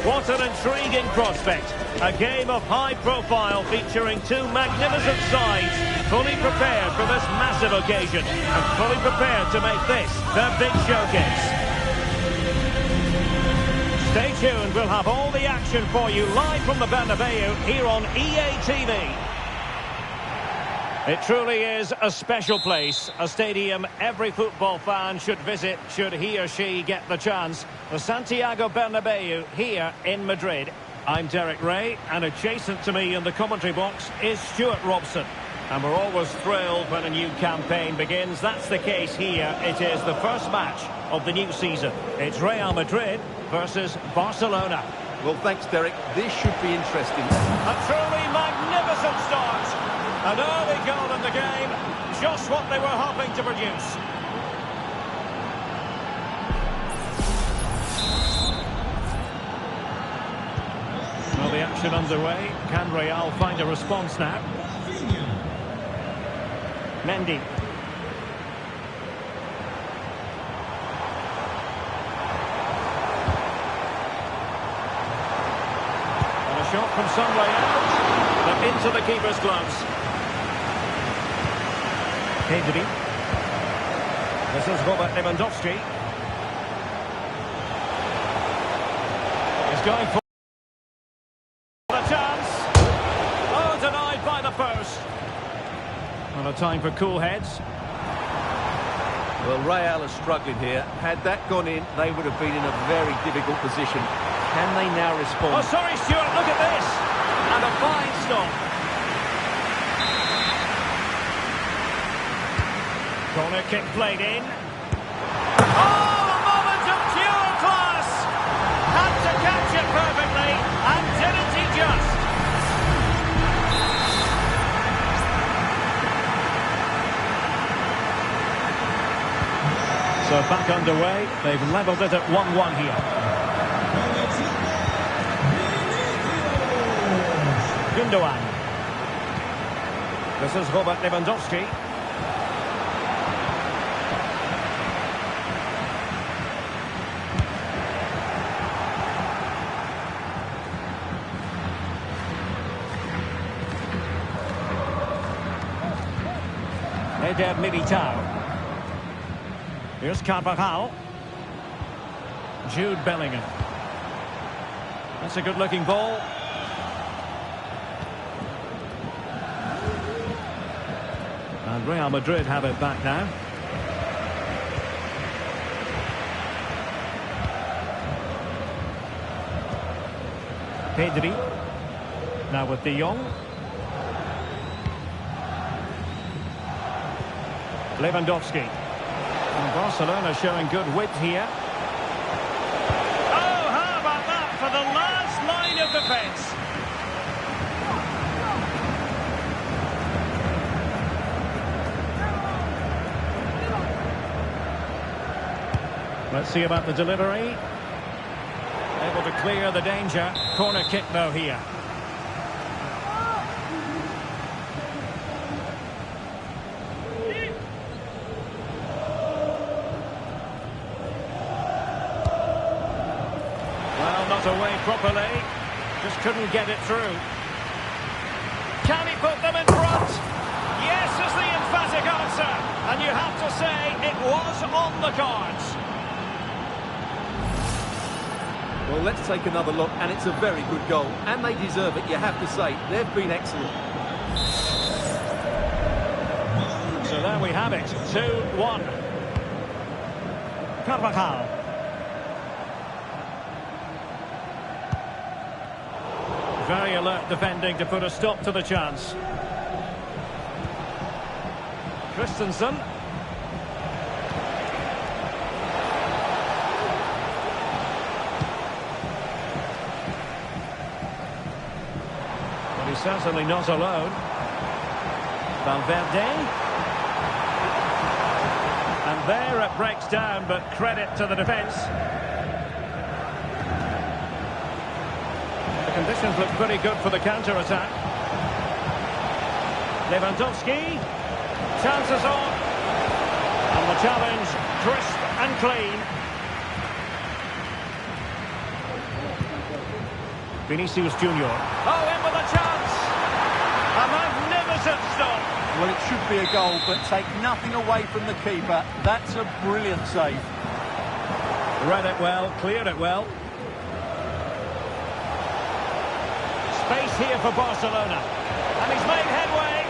What an intriguing prospect. A game of high profile featuring two magnificent sides, fully prepared for this massive occasion and fully prepared to make this their big showcase. Stay tuned, we'll have all the action for you live from the Bernabeu here on EA TV. It truly is a special place, a stadium every football fan should visit should he or she get the chance. The Santiago Bernabeu here in Madrid. I'm Derek Ray, and adjacent to me in the commentary box is Stuart Robson. And we're always thrilled when a new campaign begins. That's the case here. It is the first match of the new season. It's Real Madrid versus Barcelona. Well, thanks, Derek. This should be interesting. A truly magnificent start. An early goal in the game, just what they were hoping to produce. Well, the action underway. Can Real find a response now? Mendy. And a shot from some way out, but into the keeper's gloves. Pedri. This is Robert Lewandowski. He's going for a chance. Oh, denied by the post. Well, a time for cool heads. Well, Real are struggling here. Had that gone in, they would have been in a very difficult position. Can they now respond? Oh, sorry, Stuart, look at this. And a fine stop. Corner kick played in. Oh, a moment of pure class! Had to catch it perfectly, and didn't he just? So back underway, they've levelled it at 1-1 here. Gundogan. This is Robert Lewandowski. Eder Militao. Here's Carvajal. Jude Bellingham. That's a good-looking ball. And Real Madrid have it back now. Pedri. Now with De Jong. Lewandowski. And Barcelona showing good width here. Oh, how about that for the last line of defence? Let's see about the delivery. Able to clear the danger. Corner kick though here. Away properly, just couldn't get it through. Can he put them in front? Yes is the emphatic answer, and you have to say it was on the cards. Well, let's take another look, and it's a very good goal, and they deserve it, you have to say. They've been excellent. So there we have it, 2-1. Carvajal. Very alert defending to put a stop to the chance. Christensen. Well, he's certainly not alone. Valverde. And there it breaks down, but credit to the defence. Conditions look pretty good for the counter-attack. Lewandowski. Chances on. And the challenge, crisp and clean. Vinicius Junior. Oh, in with a chance! A magnificent stop! Well, it should be a goal, but take nothing away from the keeper. That's a brilliant save. Read it well, cleared it well. Space here for Barcelona. And he's made headway.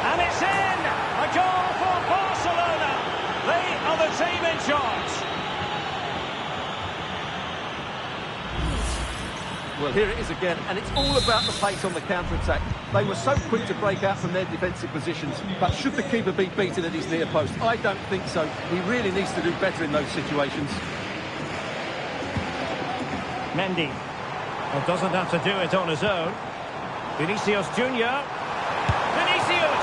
And it's in! A goal for Barcelona! They are the team in charge. Well, here it is again, and it's all about the pace on the counter-attack. They were so quick to break out from their defensive positions, but should the keeper be beaten at his near post? I don't think so. He really needs to do better in those situations. Mendy. Well, doesn't have to do it on his own. Vinicius Junior. Vinicius!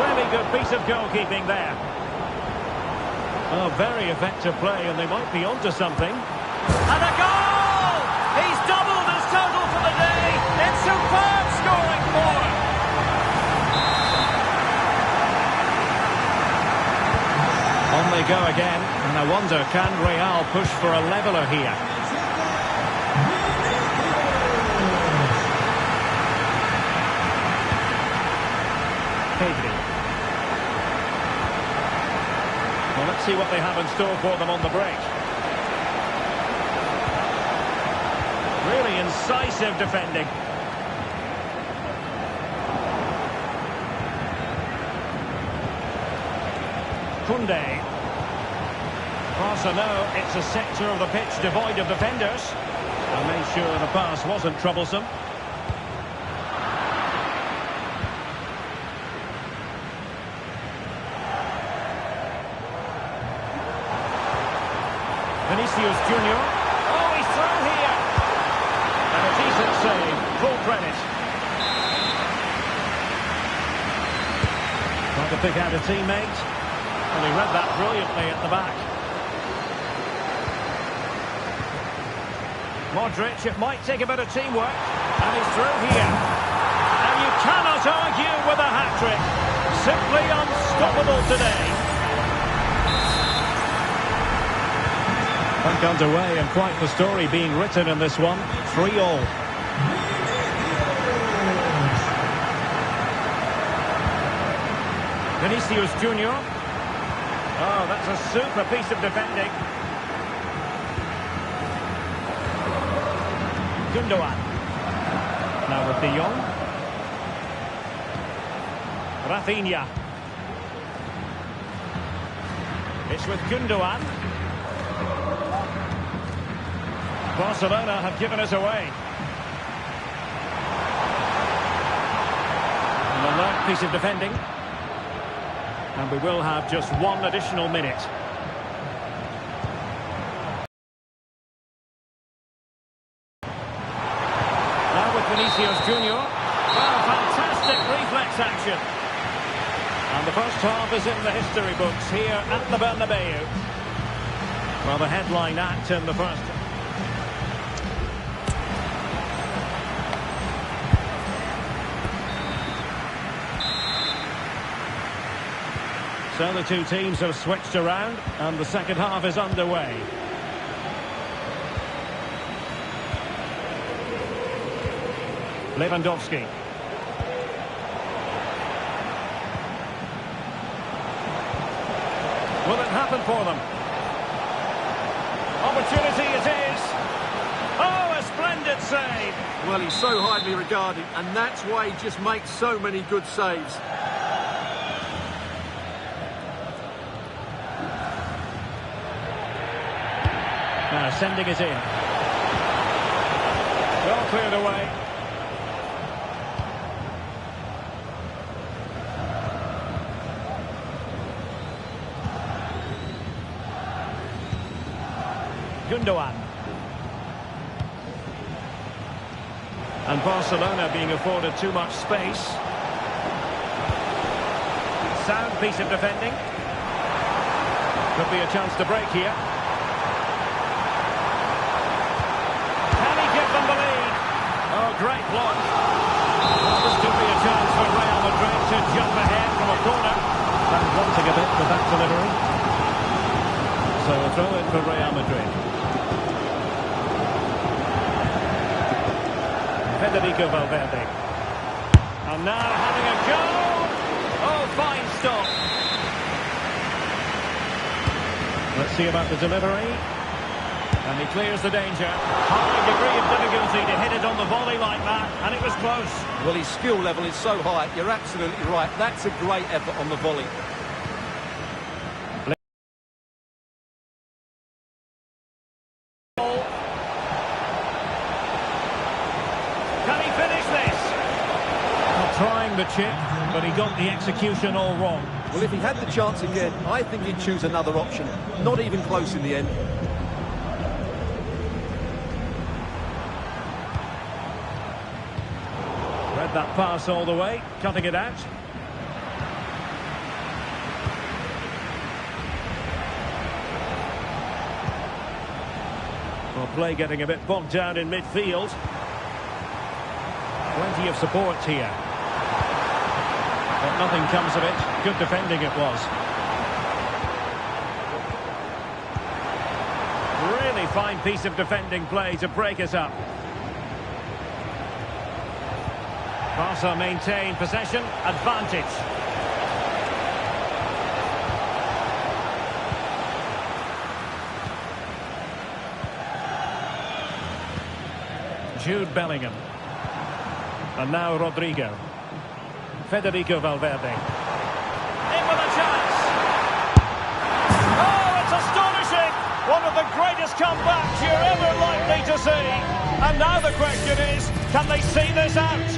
Really good piece of goalkeeping there. Oh, very effective play, and they might be onto something. And a goal! He's doubled his total for the day. It's superb scoring form. On they go again, and I wonder, can Real push for a leveller here? Pedri. Well, let's see what they have in store for them on the break. Really incisive defending. Koundé. Barcelona, it's a sector of the pitch devoid of defenders. And made sure the pass wasn't troublesome. Vinicius Junior. Oh, he's through here. And a decent save, full credit. Trying to pick out a teammate. Well, he read that brilliantly at the back. Modric, it might take a bit of teamwork. And he's through here. And you cannot argue with a hat-trick. Simply unstoppable today. Back underway, and quite the story being written in this one. 3-all. Vinicius Junior. Oh, that's a super piece of defending. Gundogan. Now with De Jong. Rafinha. It's with Gundogan. Barcelona have given us away. An alert piece of defending. And we will have just one additional minute. Now with Vinicius Junior. Well, fantastic reflex action. And the first half is in the history books here at the Bernabeu. Well, the headline act in the first. So the two teams have switched around, and the second half is underway. Lewandowski. Will it happen for them? Opportunity it is. Oh, a splendid save. Well, he's so highly regarded, and that's why he just makes so many good saves. Now sending it in. Well cleared away. Gundogan. And Barcelona being afforded too much space. Sound piece of defending. Could be a chance to break here. Great block. This could be a chance for Real Madrid to jump ahead from a corner. And wanting a bit with that delivery. So a throw in for Real Madrid. Federico Valverde. And now having a go. Oh, fine stop. Let's see about the delivery. And he clears the danger. High degree of difficulty to hit it on the volley like that, and it was close. Well, his skill level is so high, you're absolutely right. That's a great effort on the volley. Can he finish this? Well, trying the chip, but he got the execution all wrong. Well, if he had the chance again, I think he'd choose another option. Not even close in the end. Read that pass all the way, cutting it out. Well, play getting a bit bogged down in midfield. Plenty of support here. But nothing comes of it. Good defending it was. Really fine piece of defending play to break us up. Barca maintain possession, advantage. Jude Bellingham. And now Rodrigo. Federico Valverde. In with a chance. Oh, it's astonishing! One of the greatest comebacks you're ever likely to see. And now the question is, can they see this out?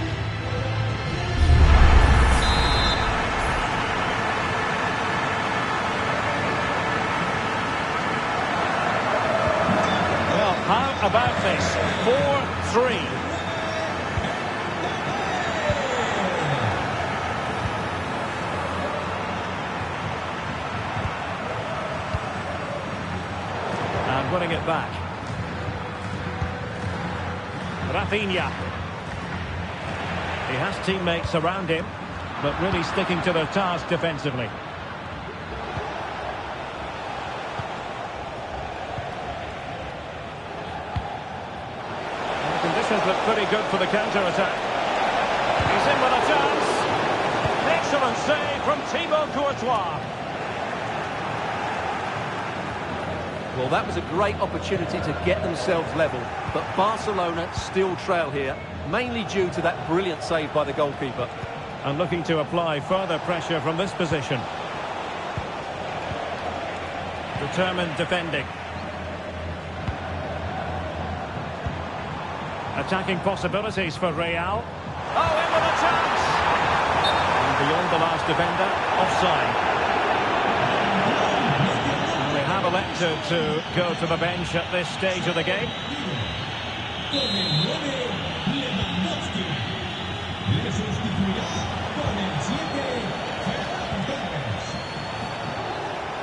Well, how about this? 4-3. Winning it back. Rafinha. He has teammates around him, but really sticking to their task defensively. And the conditions look pretty good for the counter-attack. He's in with a chance. Excellent save from Thibaut Courtois. Well, that was a great opportunity to get themselves level, but Barcelona still trail here, mainly due to that brilliant save by the goalkeeper. And looking to apply further pressure from this position. Determined defending. Attacking possibilities for Real. Oh, in with a chance! And beyond the last defender, offside. Elected to go to the bench at this stage of the game.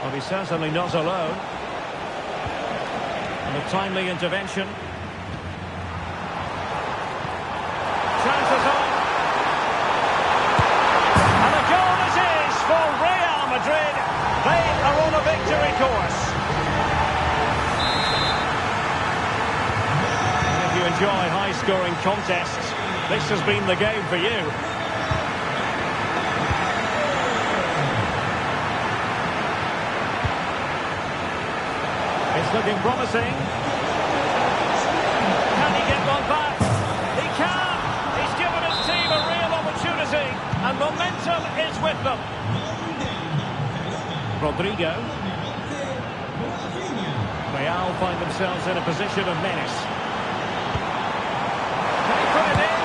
Well, he's certainly not alone. And a timely intervention. Chances on. And a goal it is for Real Madrid. They are on a victory course. And if you enjoy high-scoring contests, this has been the game for you. It's looking promising. Can he get one back? He can! He's given his team a real opportunity, and momentum is with them. Rodrigo. Real find themselves in a position of menace. Can he put it in?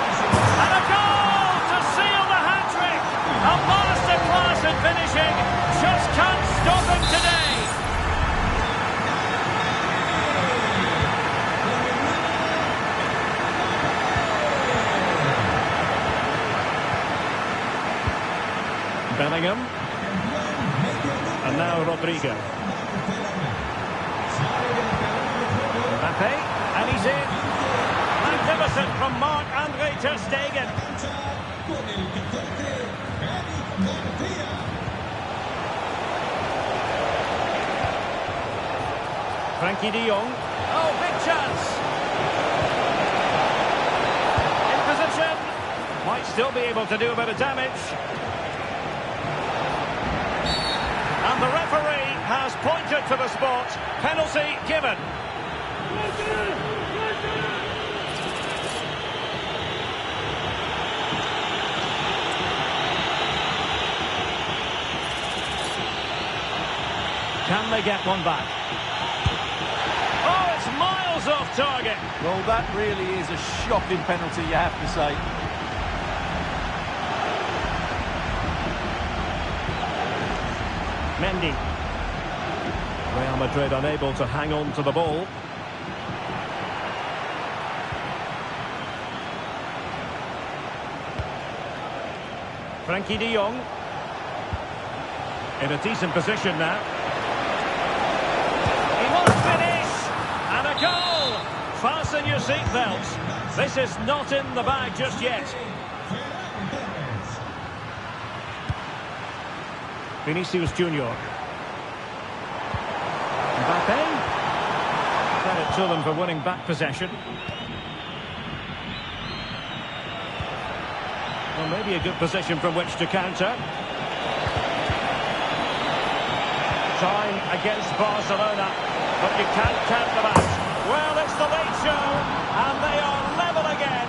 And a goal to seal the hat-trick! A masterclass in finishing. Just can't stop him today. Bellingham. And now Rodrigo. Mbappe, and he's in. Magnificent from Marc-Andre ter Stegen. Frenkie de Jong. Oh, big chance. In might still be able to do a bit of damage. And the referee has pointed to the spot. Penalty given. Can they get one back? Oh, it's miles off target. Well, that really is a shocking penalty, you have to say. Mendy. Real Madrid unable to hang on to the ball. Frankie de Jong. In a decent position now. He won't finish! And a goal! Fasten your seatbelts. This is not in the bag just yet. Vinicius Junior. Mbappe. Credit to them for winning back possession. Well, maybe a good position from which to counter. Time against Barcelona, but you can't count them out. Well, it's the late show, and they are level again.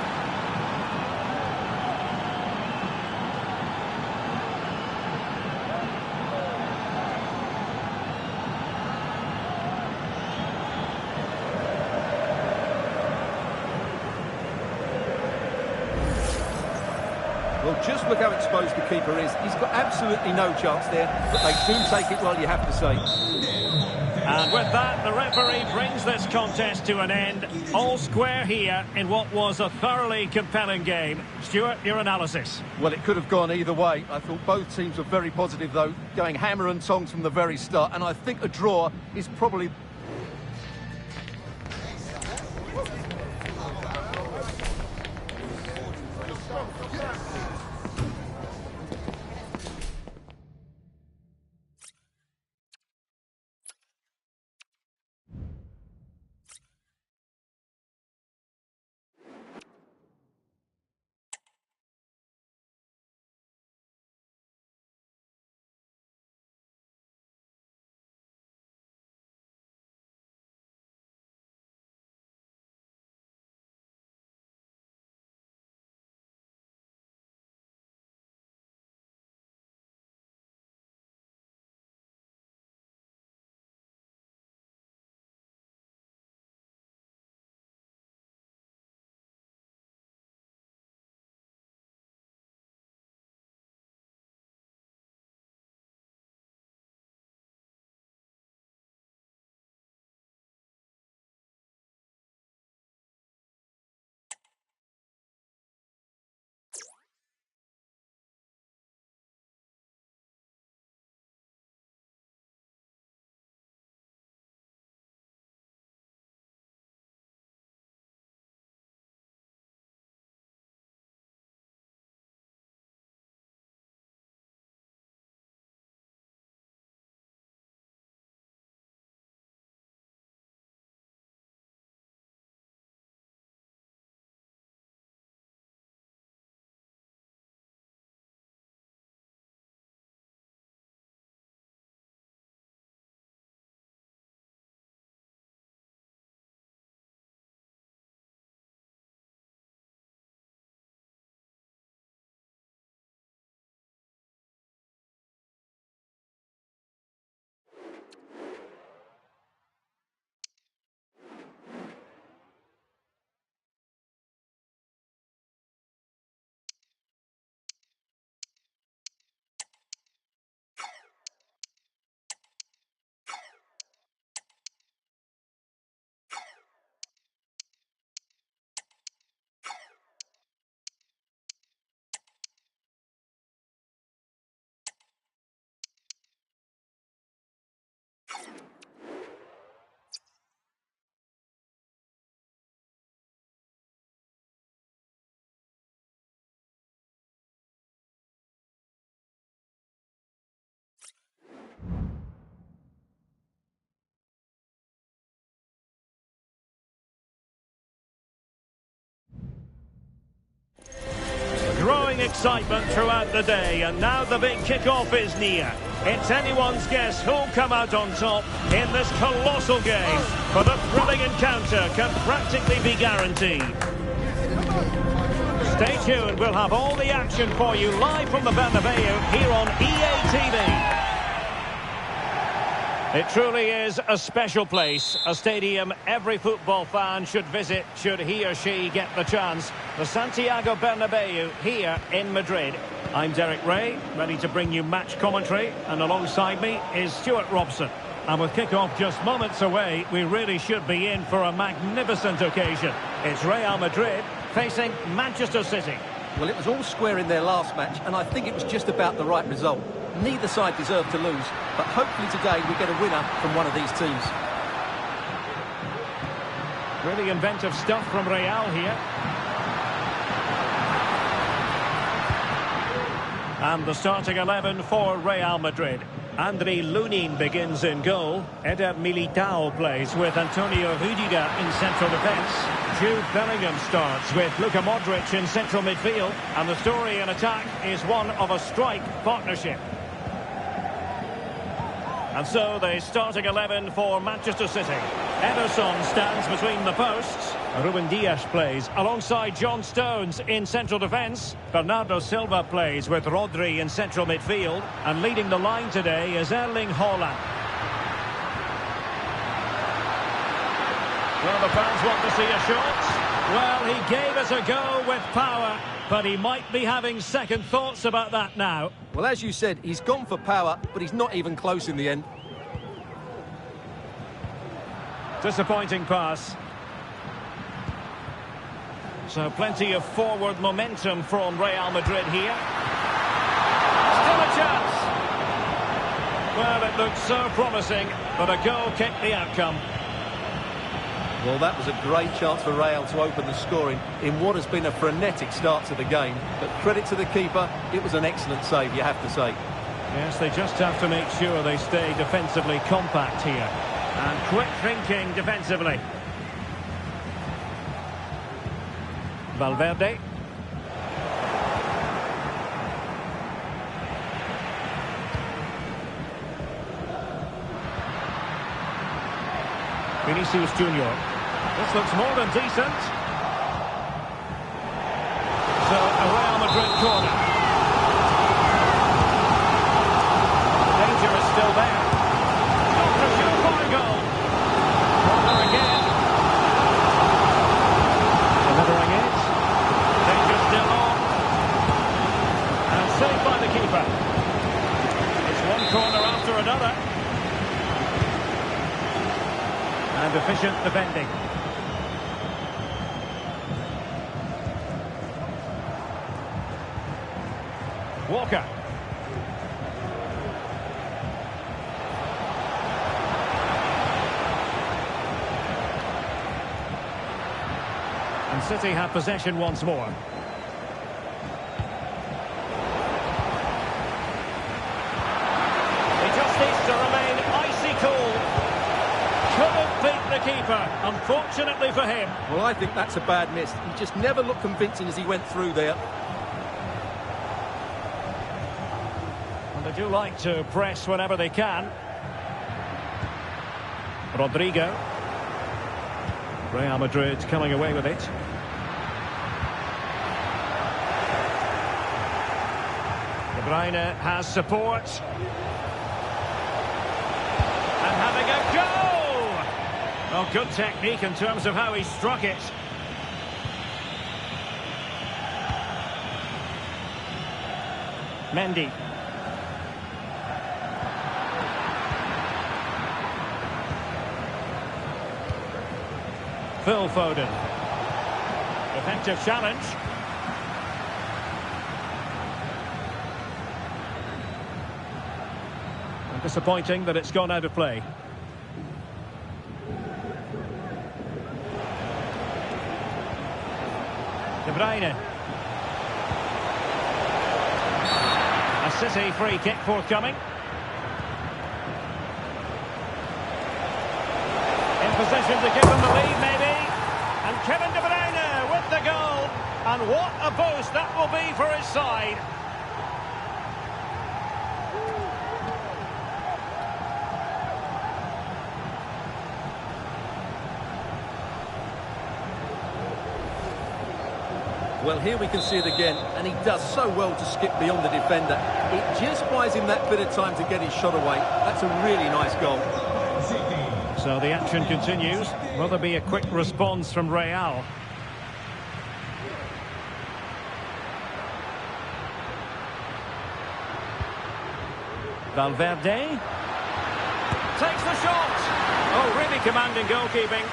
Well, just look how exposed the keeper is. He's got absolutely no chance there, but they do take it well, you have to say. And with that, the referee brings this contest to an end. All square here in what was a thoroughly compelling game. Stuart, your analysis? Well, it could have gone either way. I thought both teams were very positive, though, going hammer and tongs from the very start. And I think a draw is probably... Growing building excitement throughout the day, and now the big kick-off is near. It's anyone's guess who'll come out on top in this colossal game, but a thrilling encounter can practically be guaranteed. Stay tuned, we'll have all the action for you live from the Bernabeu here on EA TV. It truly is a special place, a stadium every football fan should visit should he or she get the chance. The Santiago Bernabeu here in Madrid. I'm Derek Ray, ready to bring you match commentary, and alongside me is Stuart Robson. And with kick-off just moments away, we really should be in for a magnificent occasion. It's Real Madrid facing Manchester City. Well, it was all square in their last match, and I think it was just about the right result. Neither side deserved to lose, but hopefully today we get a winner from one of these teams. Really inventive stuff from Real here. And the starting 11 for Real Madrid. Andriy Lunin begins in goal. Eder Militao plays with Antonio Rudiger in central defence. Jude Bellingham starts with Luka Modric in central midfield. And the story in attack is one of a strike partnership. And so the starting 11 for Manchester City. Ederson stands between the posts. Ruben Dias plays alongside John Stones in central defence. Bernardo Silva plays with Rodri in central midfield. And leading the line today is Erling Haaland. Well, the fans want to see a shot. Well, he gave it a go with power, but he might be having second thoughts about that now. Well, as you said, he's gone for power, but he's not even close in the end. Disappointing pass. So plenty of forward momentum from Real Madrid here. Still a chance. Well, it looked so promising, but a goal kicked the outcome. Well, that was a great chance for Real to open the scoring in what has been a frenetic start to the game. But credit to the keeper, it was an excellent save, you have to say. Yes, they just have to make sure they stay defensively compact here. And quick thinking defensively. Valverde. Vinicius Junior. This looks more than decent. So a Real Madrid corner. Danger is still there. Not for a surefire goal. Corner again. Delivering it. Danger still on. And saved by the keeper. It's one corner after another. And efficient defending. Walker. And City have possession once more. He just needs to remain icy cool. Couldn't beat the keeper, unfortunately for him. Well, I think that's a bad miss. He just never looked convincing as he went through there. And they do like to press whenever they can. Rodrigo. Real Madrid coming away with it. De Bruyne has support. And having a go! Well, good technique in terms of how he struck it. Mendy. Phil Foden. Effective challenge. And disappointing that it's gone out of play. De Bruyne. A City free kick forthcoming. In position to give them the lead, maybe. And Kevin De Bruyne with the goal. And what a boost that will be for his side. Well, here we can see it again, and he does so well to skip beyond the defender. It just buys him that bit of time to get his shot away. That's a really nice goal. So the action continues. Will there be a quick response from Real? Valverde takes the shot. Oh, really commanding goalkeeping.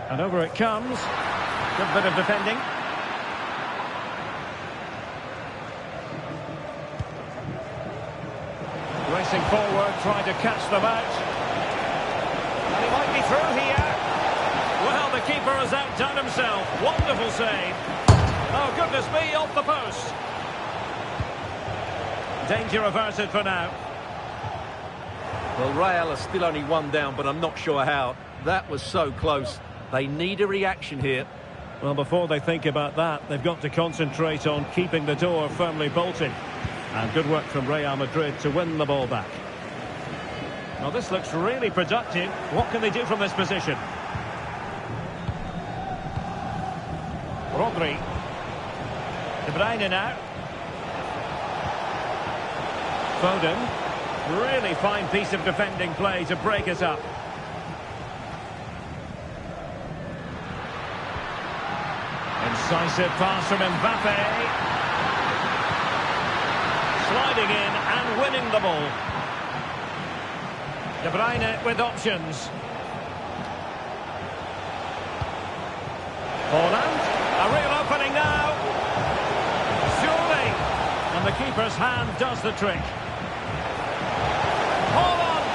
And over it comes. Good bit of defending. Racing forward, trying to catch them out. And he might be through here. Well, the keeper has outdone himself. Wonderful save. Oh, goodness me, off the post. Danger averted for now. Well, Real are still only one down, but I'm not sure how. That was so close. They need a reaction here. Well, before they think about that, they've got to concentrate on keeping the door firmly bolted. And good work from Real Madrid to win the ball back. Well, this looks really productive. What can they do from this position? Rodri. De Bruyne now. Foden. Really fine piece of defending play to break it up. Incisive pass from Mbappe. Sliding in and winning the ball. De Bruyne with options. Haaland. A real opening now. Surely. And the keeper's hand does the trick. Haaland.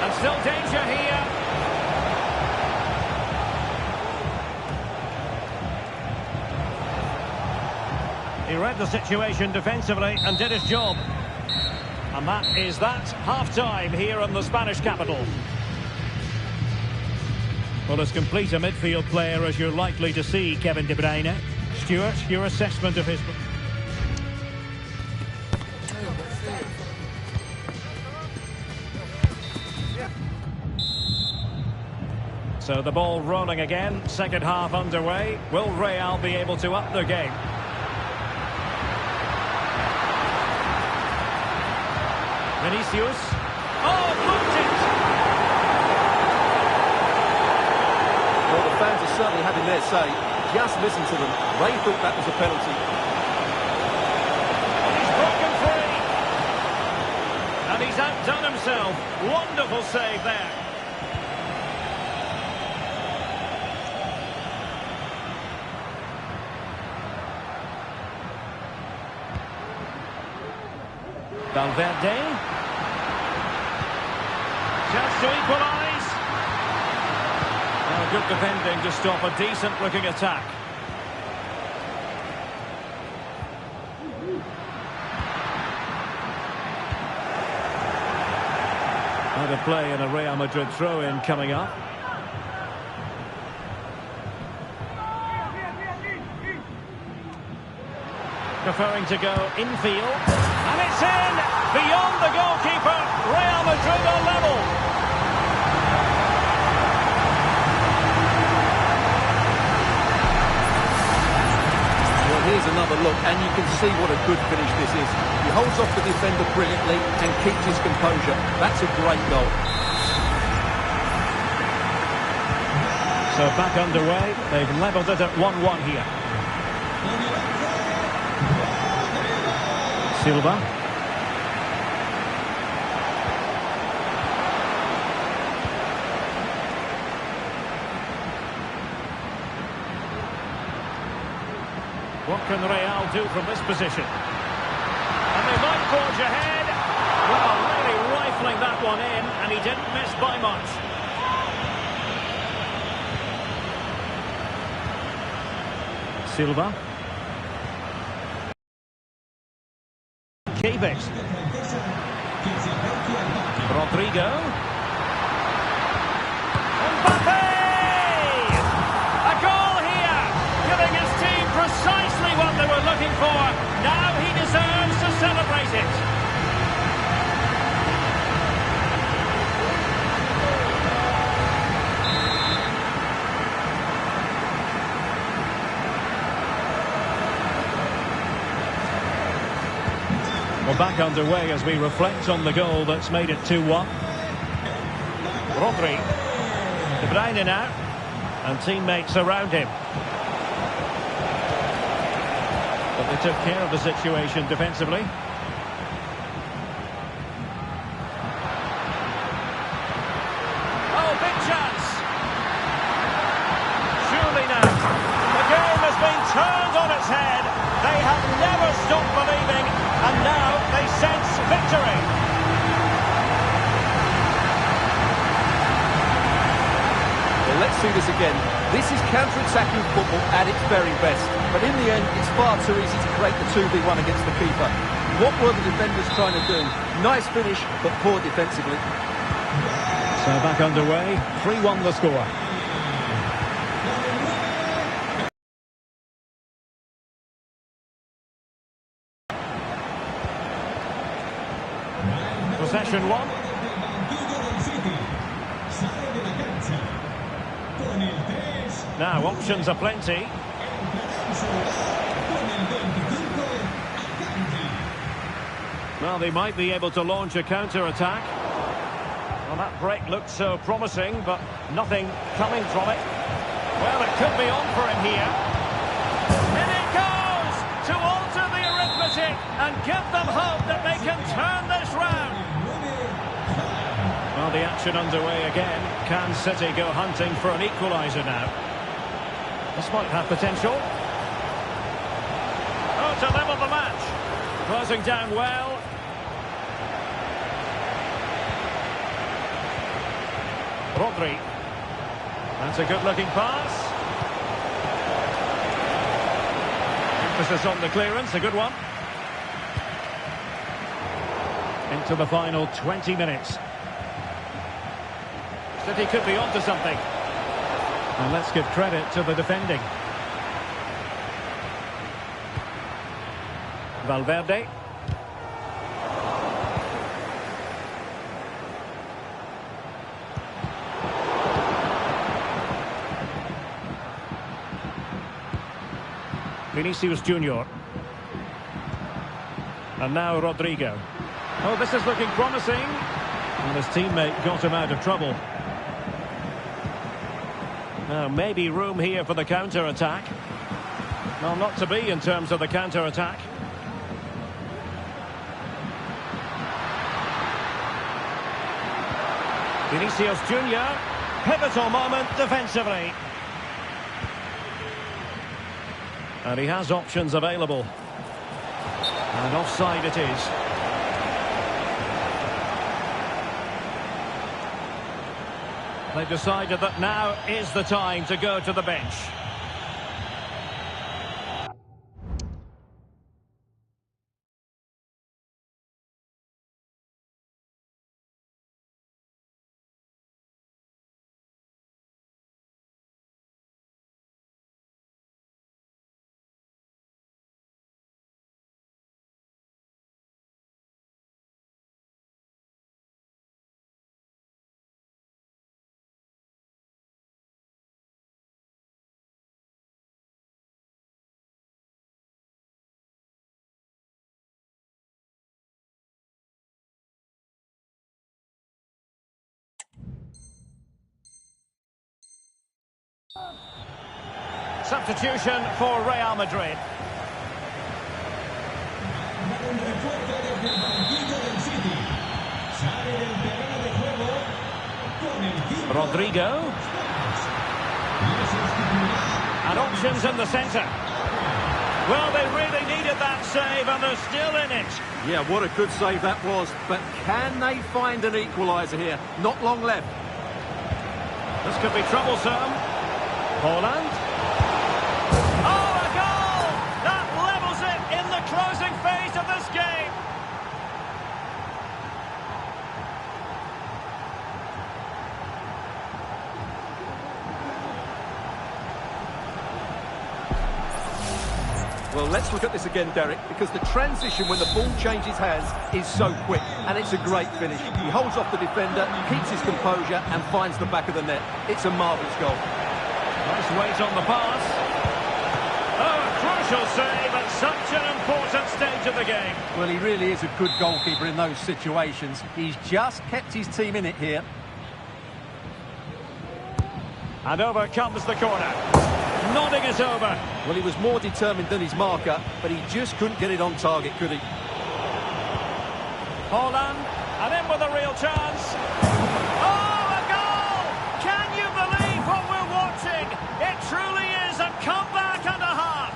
And still danger here. He read the situation defensively and did his job. And that is that. Half-time here in the Spanish capital. Well, as complete a midfield player as you're likely to see, Kevin De Bruyne. Stuart, your assessment of his... So the ball rolling again, second half underway. Will Real be able to up their game? Vinicius. Oh, blocked it! Well, the fans are certainly having their say. Just listen to them. They thought that was a penalty. And he's broken free. And he's outdone himself. Wonderful save there. Valverde. Chance to equalise. Oh, good defending to stop a decent-looking attack. Out of play and a Real Madrid throw-in coming up. Preferring to go infield. And it's in! Beyond the goalkeeper. Real Madrid are level. Well, here's another look, and you can see what a good finish this is. He holds off the defender brilliantly and keeps his composure. That's a great goal. So back underway. They've levelled it at 1-1 here. Silva. What can Real do from this position? And they might forge ahead. Well, really rifling that one in, and he didn't miss by much. Silva. Keep it. Rodrigo. Mbappe! A goal here, giving his team precisely what they were looking for. Now he deserves to celebrate it. We're back underway as we reflect on the goal that's made it 2-1. Rodri. De Bruyne now. And teammates around him. But they took care of the situation defensively. Oh, big chance. Surely now. The game has been turned on its head. They have never stopped believing. And now they sense victory. Well, let's see this again. This is counter-attacking football at its very best. But in the end, it's far too easy to create the 2v1 against the keeper. What were the defenders trying to do? Nice finish, but poor defensively. So back underway, 3-1 the score. Possession one. Now options are plenty. Well, they might be able to launch a counter-attack. Well, that break looked so promising, but nothing coming from it. Well, it could be on for him here. In it goes to alter the arithmetic and give them hope that they can turn this round. Well, the action underway again. Can City go hunting for an equaliser now? This might have potential. Oh, to level the match. Closing down well. Rodri. That's a good-looking pass. Emphasis on the clearance, a good one. Into the final 20 minutes. City could be onto something. And let's give credit to the defending. Valverde. Vinicius Junior. And now Rodrigo. Oh, this is looking promising. And his teammate got him out of trouble. Now, maybe room here for the counter-attack. Well, not to be in terms of the counter-attack. Vinicius Junior. Pivotal moment defensively. And he has options available. And offside it is. They've decided that now is the time to go to the bench. Substitution for Real Madrid. Rodrigo. And options in the centre. Well, they really needed that save, and they're still in it. Yeah, what a good save that was. But can they find an equaliser here? Not long left. This could be troublesome. Haaland. Oh, a goal! That levels it in the closing phase of this game. Well, let's look at this again, Derek, because the transition when the ball changes hands is so quick, and it's a great finish. He holds off the defender, keeps his composure, and finds the back of the net. It's a marvellous goal. Nice weight on the pass. Oh, a crucial save at such an important stage of the game. Well, he really is a good goalkeeper in those situations. He's just kept his team in it here. And over comes the corner. Nodding it over. Well, he was more determined than his marker, but he just couldn't get it on target, could he? Haaland, and in with a real chance. Oh, a goal! Can you believe what we're watching? It truly is a comeback and a half.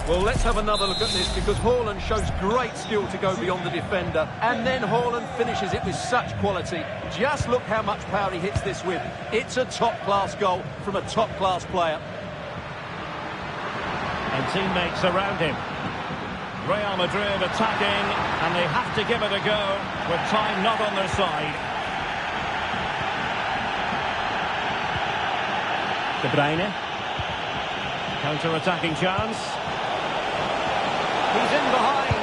Well, let's have another look at this, because Haaland shows great skill to go beyond the defender, and then Haaland finishes it with such quality. Just look how much power he hits this with. It's a top-class goal from a top-class player. And teammates around him. Real Madrid attacking, and they have to give it a go with time not on their side. De Bruyne. Counter-attacking chance. He's in behind.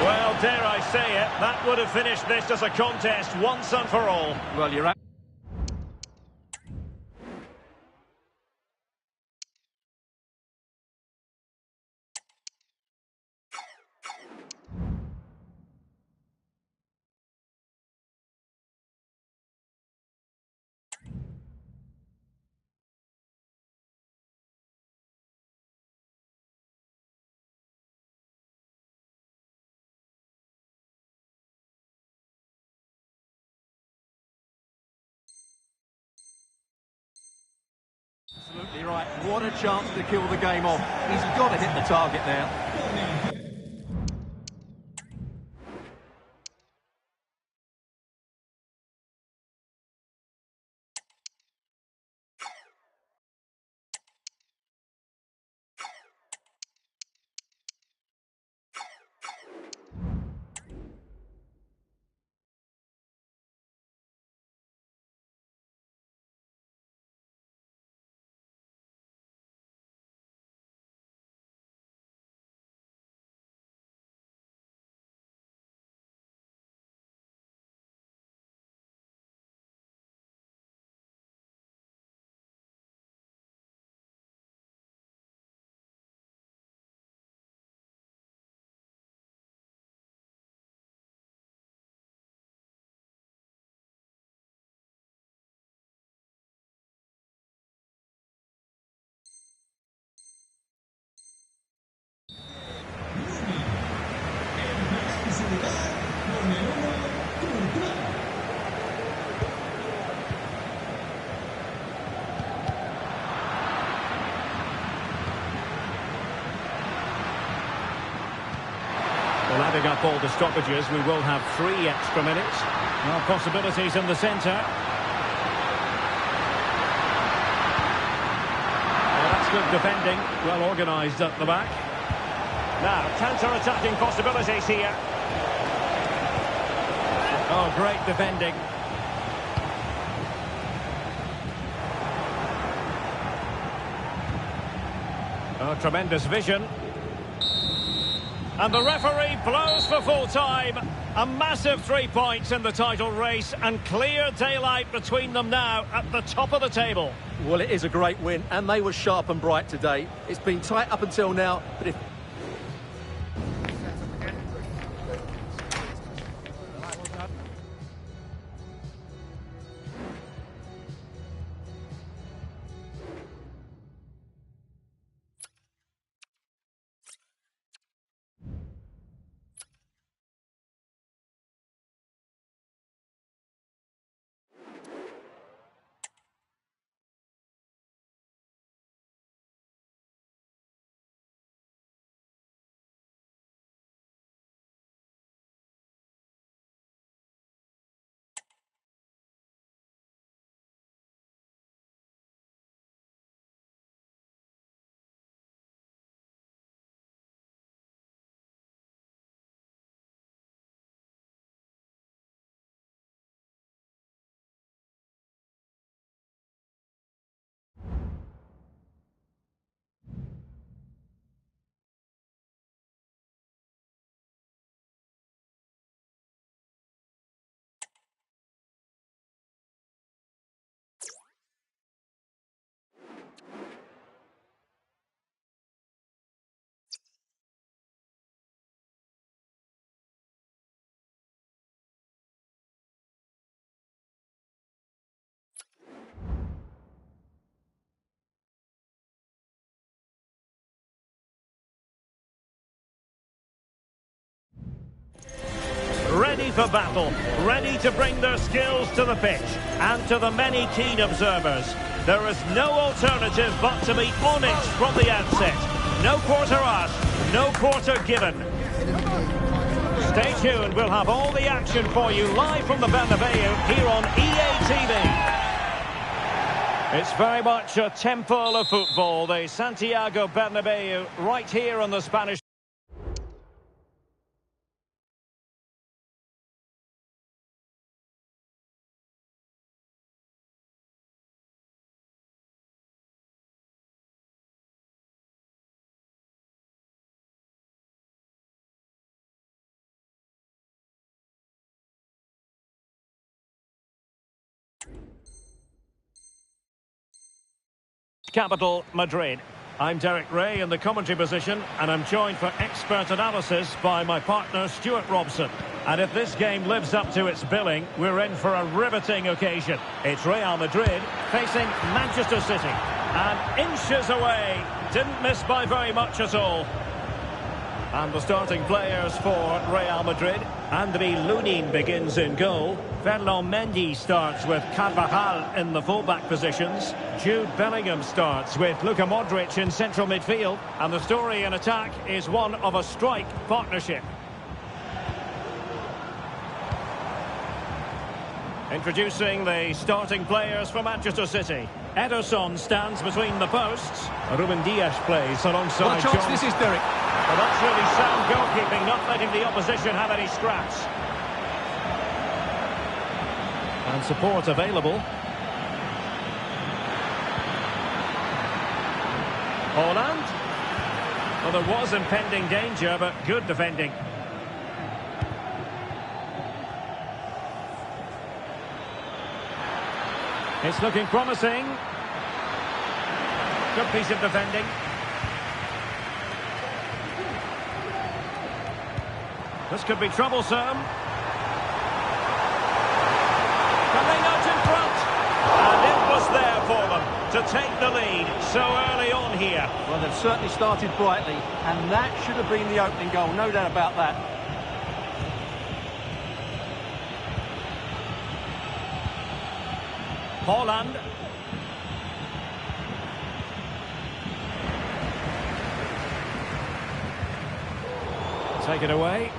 Well, dare I say it, that would have finished this as a contest once and for all. Well, you're right. Absolutely right. What a chance to kill the game off. He's got to hit the target now. Well, adding up all the stoppages, we will have 3 extra minutes. Now possibilities in the centre. Well, that's good defending. Well organised at the back. Now, counter-attacking possibilities here. Oh, great defending. Oh, tremendous vision. And the referee blows for full time. A massive 3 points in the title race, and clear daylight between them now at the top of the table. Well, it is a great win, and they were sharp and bright today. It's been tight up until now, but if for battle, ready to bring their skills to the pitch. And to the many keen observers, there is no alternative but to be on it from the outset. No quarter asked, no quarter given. Stay tuned, we'll have all the action for you live from the Bernabeu here on EA TV. It's very much a temple of football, the Santiago Bernabeu, right here on the Spanish. Capital, Madrid. I'm Derek Ray in the commentary position, and I'm joined for expert analysis by my partner Stuart Robson. And if this game lives up to its billing, we're in for a riveting occasion. It's Real Madrid facing Manchester City. And inches away, didn't miss by very much at all. And the starting players for Real Madrid. Andriy Lunin begins in goal. Ferland Mendy starts with Carvajal in the fullback positions. Jude Bellingham starts with Luka Modric in central midfield. And the story in attack is one of a strike partnership. Introducing the starting players for Manchester City. Ederson stands between the posts. Ruben Dias plays alongside What a chance this is, Derek. Well, that's really sound goalkeeping, not letting the opposition have any scraps. And support available. Haaland. Well, there was impending danger, but good defending. It's looking promising. Good piece of defending. This could be troublesome. Coming out in front. And it was there for them to take the lead so early on here. Well, they've certainly started brightly, and that should have been the opening goal, no doubt about that. Haaland. Take it away.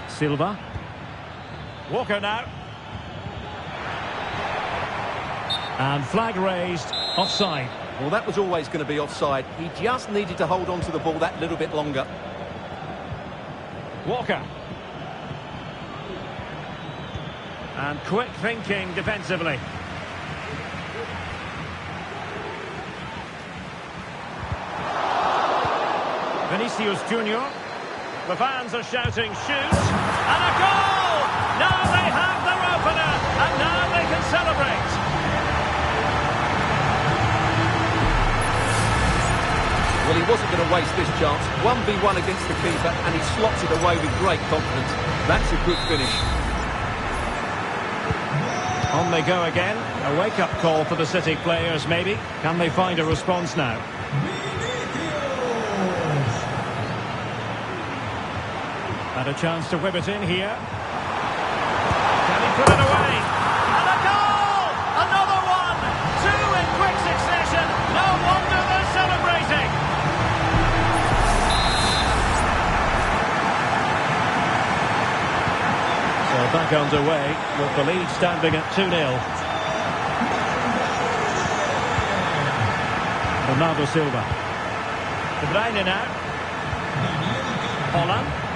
Silva. Walker now. And flag raised, offside. Well, that was always going to be offside. He just needed to hold on to the ball that little bit longer. Walker. And quick thinking defensively. Vinicius Junior. The fans are shouting, shoot! And a goal! Now they have their opener, and now they can celebrate. Well, he wasn't going to waste this chance. 1v1 against the keeper, and he slots it away with great confidence. That's a good finish. On they go again. A wake-up call for the City players, maybe. Can they find a response now? Had a chance to whip it in here. Can he put it away? And a goal! Another one! Two in quick succession. No wonder they're celebrating. So back underway with the lead standing at 2-0. Bernardo Silva. De Bruyne now. Haaland.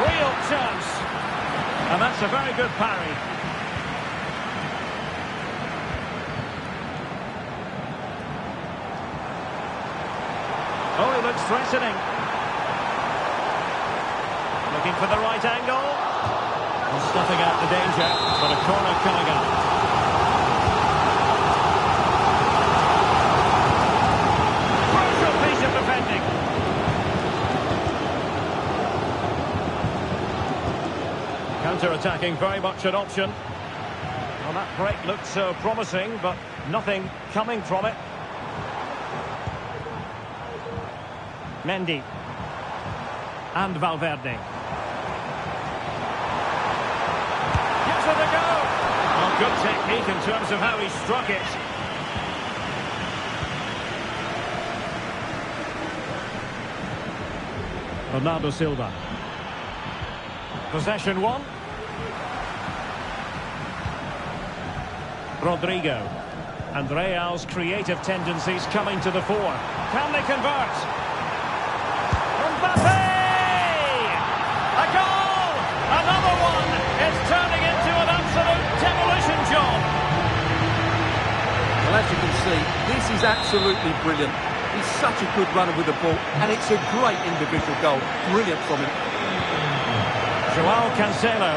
Real chance. And that's a very good parry. Oh, he looks threatening. Looking for the right angle. And snuffing out the danger, but a corner coming up. Crucial piece of defending. Counter-attacking, very much an option. Well, that break looked so promising, but Nothing coming from it. Mendy. And Valverde. Gives it a go. Oh, good technique in terms of how he struck it. Bernardo Silva. Possession one. Rodrigo. And Real's creative tendencies coming to the fore. Can they convert? Mbappe! A goal! Another one! It's turning into an absolute demolition job. Well, as you can see, this is absolutely brilliant. He's such a good runner with the ball, and it's a great individual goal. Brilliant from him. Joao Cancelo.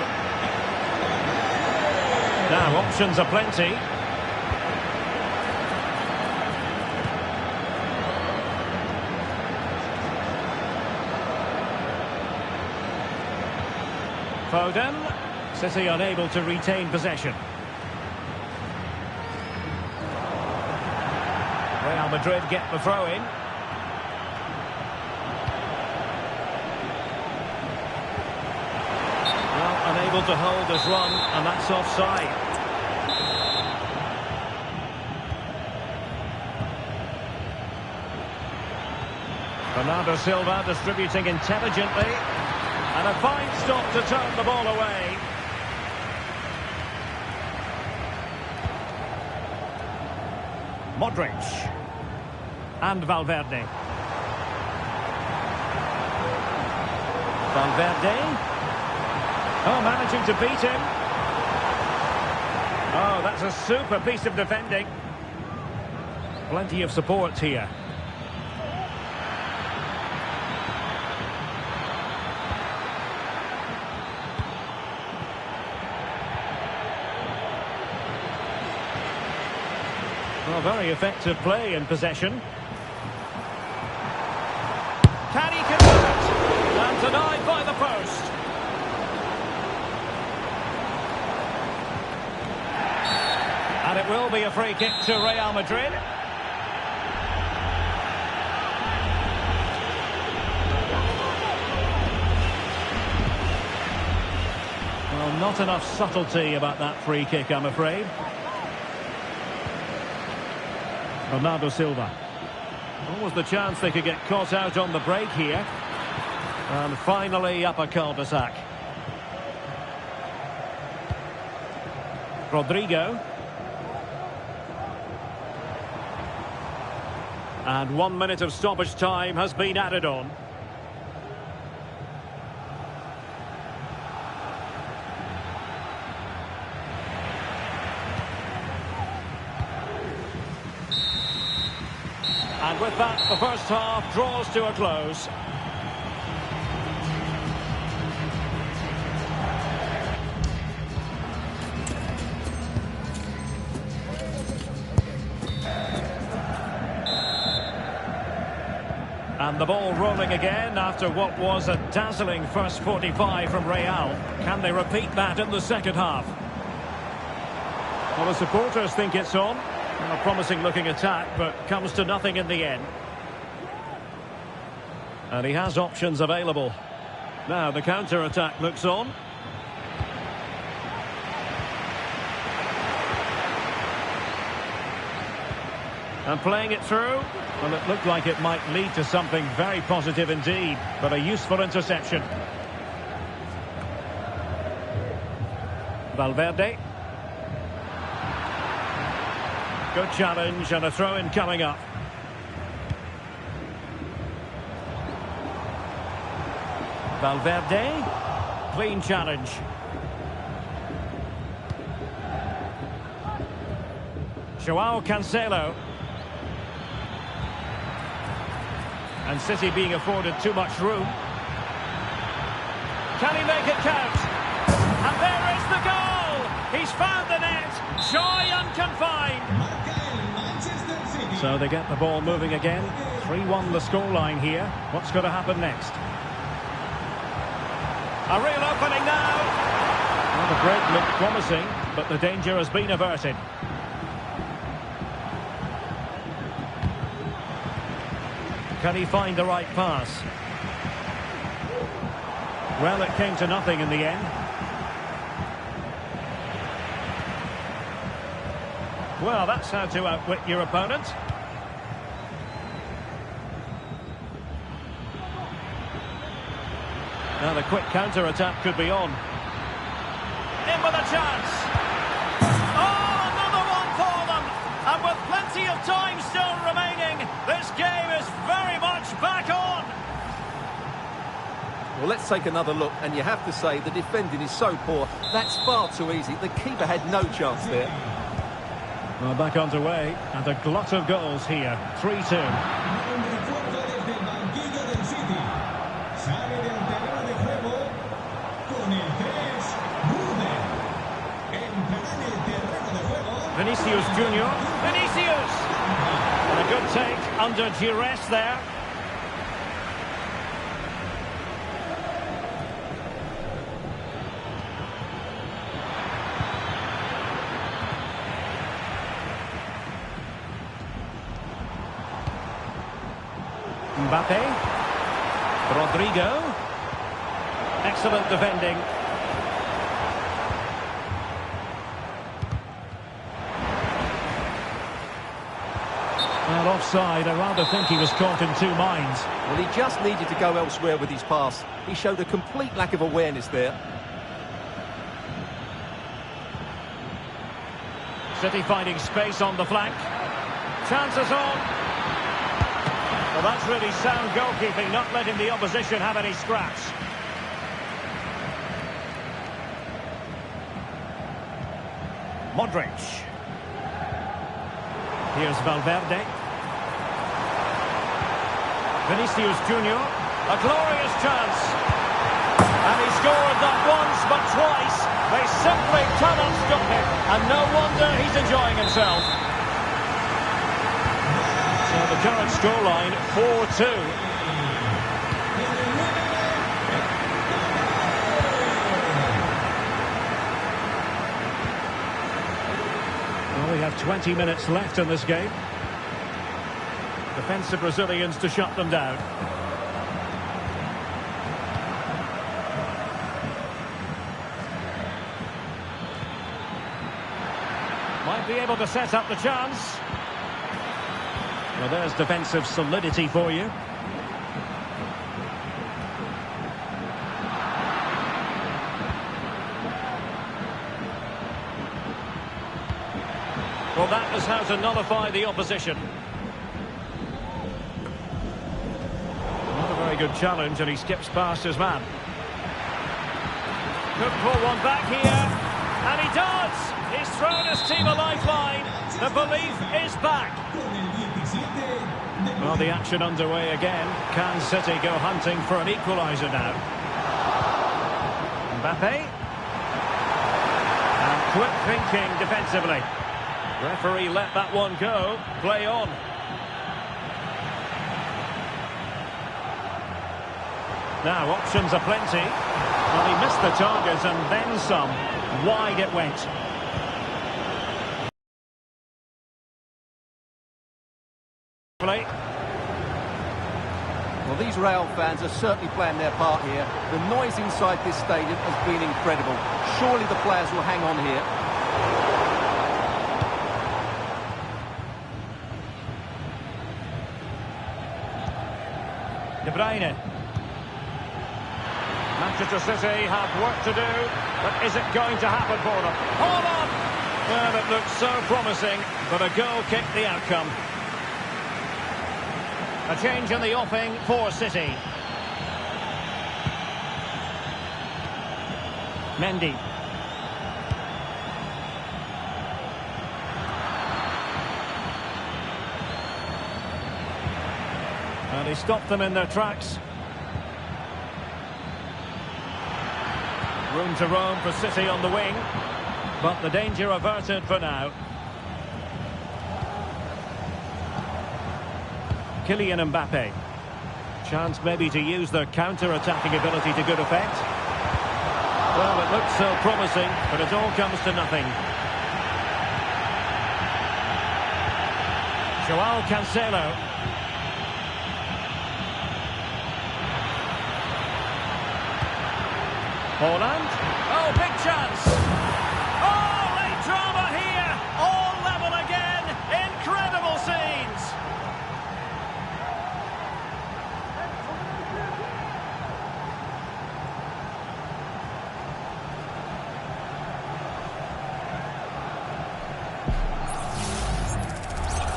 Now, options are plenty. Foden. City unable to retain possession. Real Madrid get the throw-in. Well, unable to hold this run, and that's offside. Bernardo Silva distributing intelligently. And a fine stop to turn the ball away. Modric. And Valverde. Valverde. Oh, managing to beat him. Oh, that's a super piece of defending. Plenty of support here. Well, very effective play in possession. Can he convert? And denied by the post. And it will be a free kick to Real Madrid. Well, not enough subtlety about that free kick, I'm afraid. Bernardo Silva. What was the chance they could get caught out on the break here? And finally up a cul-de-sac. Rodrigo. And 1 minute of stoppage time has been added on. And with that, the first half draws to a close. And the ball rolling again after what was a dazzling first 45 from Real. Can they repeat that in the second half? Well, the supporters think it's on. A promising looking attack, but comes to nothing in the end. And he has options available. Now the counter-attack looks on. And playing it through. Well, it looked like it might lead to something very positive indeed, but a useful interception. Valverde. Good challenge and a throw-in coming up. Valverde. Clean challenge. Joao Cancelo. And City being afforded too much room. Can he make it count? And there is the goal! He's found the net! Joy unconfined! So they get the ball moving again. 3-1 the scoreline here. What's going to happen next? A real opening now. Well, the break looked promising, but the danger has been averted. Can he find the right pass? Well, it came to nothing in the end. Well, that's how to outwit your opponent. Now the quick counter-attack could be on. In with a chance. Oh, another one for them. And with plenty of time still remaining, this game is very much back on. Well, let's take another look, and you have to say the defending is so poor. That's far too easy. The keeper had no chance there. Well, back underway, and a glut of goals here. 3-2. Vinicius Junior. Vinicius! And a good take under duress there. Mbappe. Rodrigo. Excellent defending. Well, offside. I rather think he was caught in two minds. Well, he just needed to go elsewhere with his pass. He showed a complete lack of awareness there. City finding space on the flank. Chances on. Well, that's really sound goalkeeping, not letting the opposition have any scraps. Modric. Here's Valverde. Vinicius Junior. A glorious chance. And he scored not once but twice. They simply cannot stop him. And no wonder he's enjoying himself. So the current scoreline, 4-2. Well, we have 20 minutes left in this game. Defensive Brazilians to shut them down. Might be able to set up the chance. Well, there's defensive solidity for you. Well, that is how to nullify the opposition. Not a very good challenge, and he skips past his man. Could pull one back here, and he does! He's thrown his team a lifeline. The belief is back. Well, the action underway again. Can City go hunting for an equaliser now? Mbappe. And quick thinking defensively. Referee let that one go. Play on. Now, options are plenty. Well, he missed the target and then some. Wide it went. Well, these Real fans are certainly playing their part here. The noise inside this stadium has been incredible. Surely the players will hang on here. De Bruyne. Manchester City have work to do, but is it going to happen for them? Hold on! Well, it looked so promising, but a goal kicked the outcome. A change in the offing for City. Mendy. And he stopped them in their tracks. Room to roam for City on the wing, but the danger averted for now. Kylian Mbappe. Chance maybe to use their counter-attacking ability to good effect. Well, it looked so promising, but it all comes to nothing. Joao Cancelo. Holland. Oh, big chance. Oh, late drama here. All level again. Incredible scenes.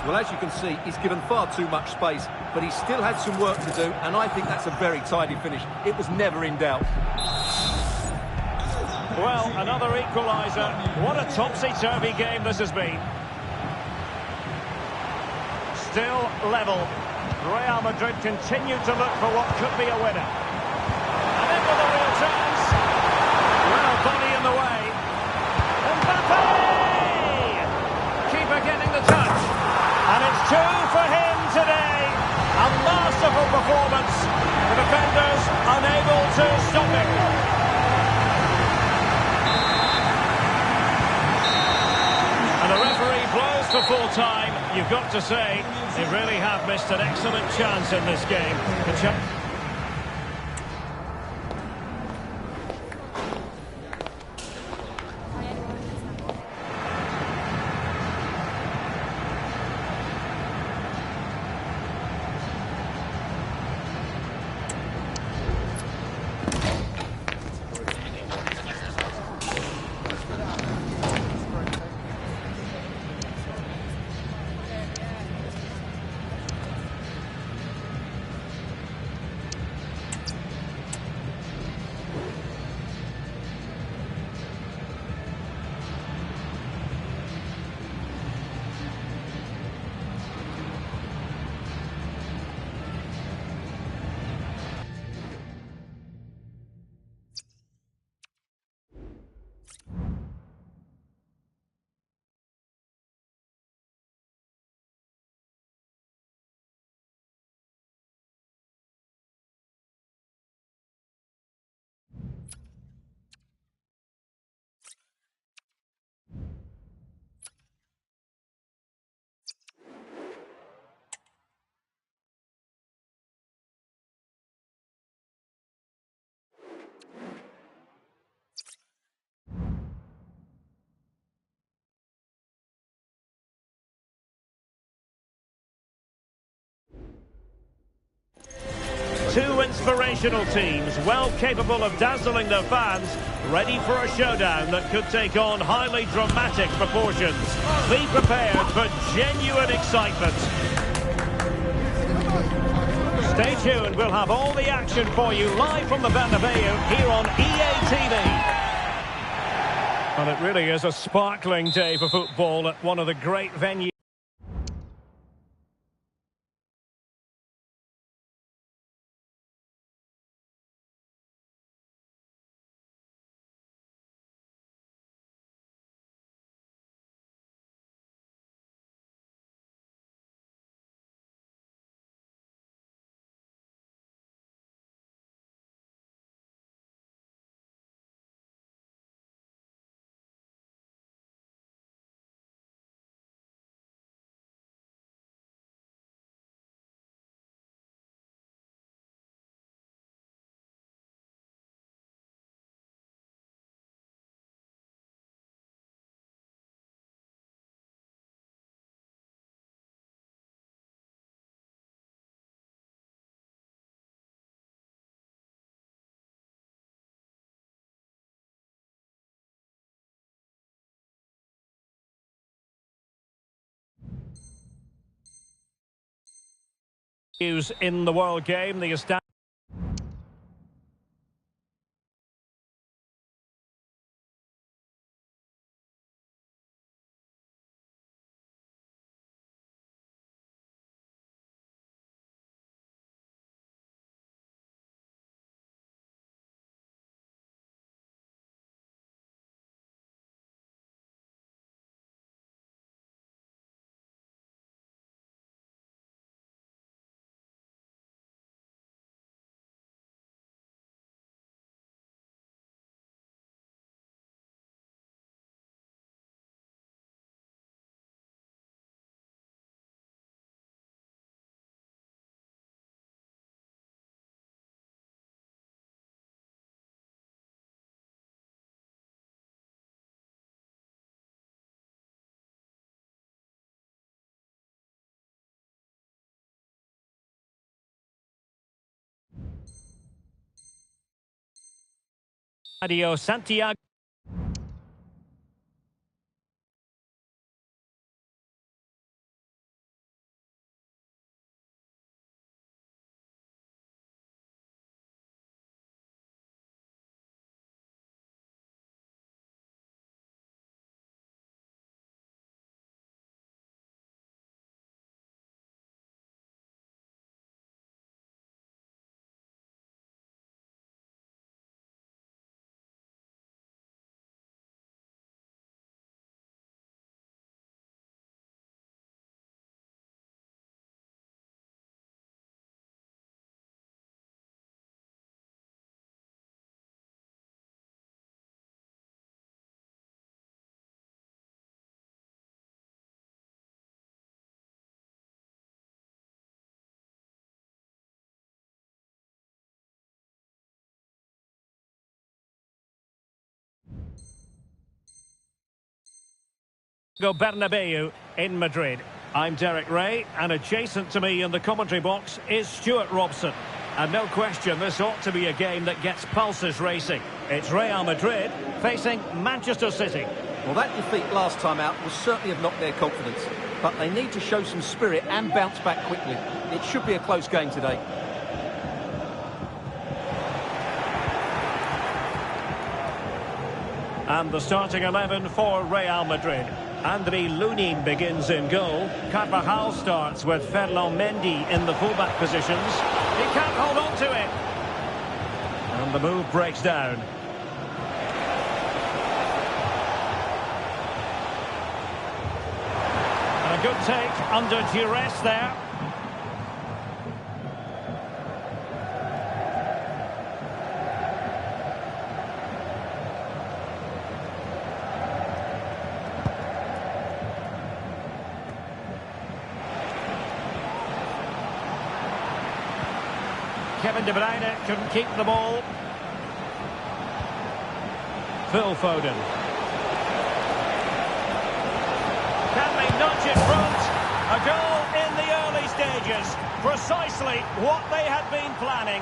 Well, as you can see, he's given far too much space, but he still had some work to do, and I think that's a very tidy finish. It was never in doubt. Well, another equaliser. What a topsy-turvy game this has been. Still level. Real Madrid continue to look for what could be a winner. And in with a real chance. Well, body in the way. Mbappe! Keeper getting the touch. And it's two for him today. A masterful performance. The defenders unable to stop him. And the referee blows for full time. You've got to say, they really have missed an excellent chance in this game. Two inspirational teams, well capable of dazzling their fans, ready for a showdown that could take on highly dramatic proportions. Be prepared for genuine excitement. Stay tuned, we'll have all the action for you live from the Bernabeu here on EA TV. And it really is a sparkling day for football at one of the great venues. In the world game, the Adios, Santiago. Bernabeu in Madrid. I'm Derek Ray, and adjacent to me in the commentary box is Stuart Robson. And no question, this ought to be a game that gets pulses racing. It's Real Madrid facing Manchester City. Well, that defeat last time out will certainly have knocked their confidence, but they need to show some spirit and bounce back quickly. It should be a close game today. And the starting 11 for Real Madrid. Andriy Lunin begins in goal. Carvajal starts with Ferland Mendy in the fullback positions. He can't hold on to it. And the move breaks down. And a good take under duress there. Kevin De Bruyne couldn't keep the ball. Phil Foden. Can they nudge it front? A goal in the early stages. Precisely what they had been planning.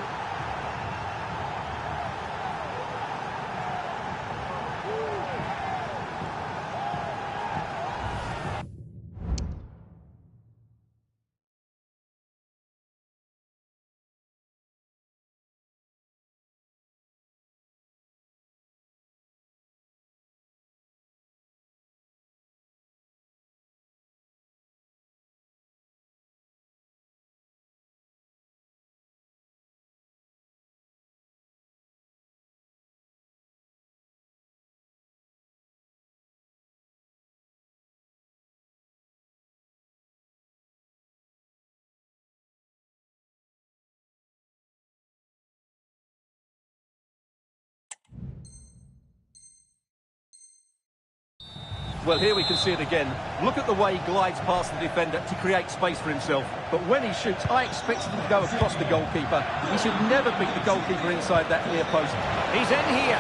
Well, here we can see it again. Look at the way he glides past the defender to create space for himself. But when he shoots, I expected him to go across the goalkeeper. He should never beat the goalkeeper inside that near post. He's in here.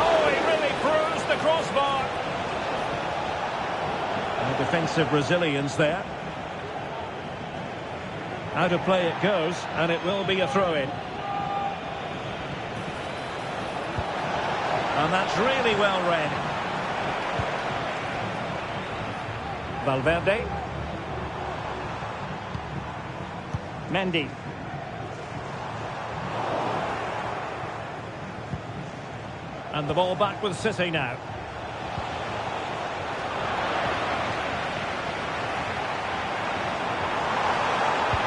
Oh, he really bruised the crossbar. And defensive resilience there. Out of play it goes, and it will be a throw-in. And that's really well read. Valverde. Mendy. And the ball back with City now.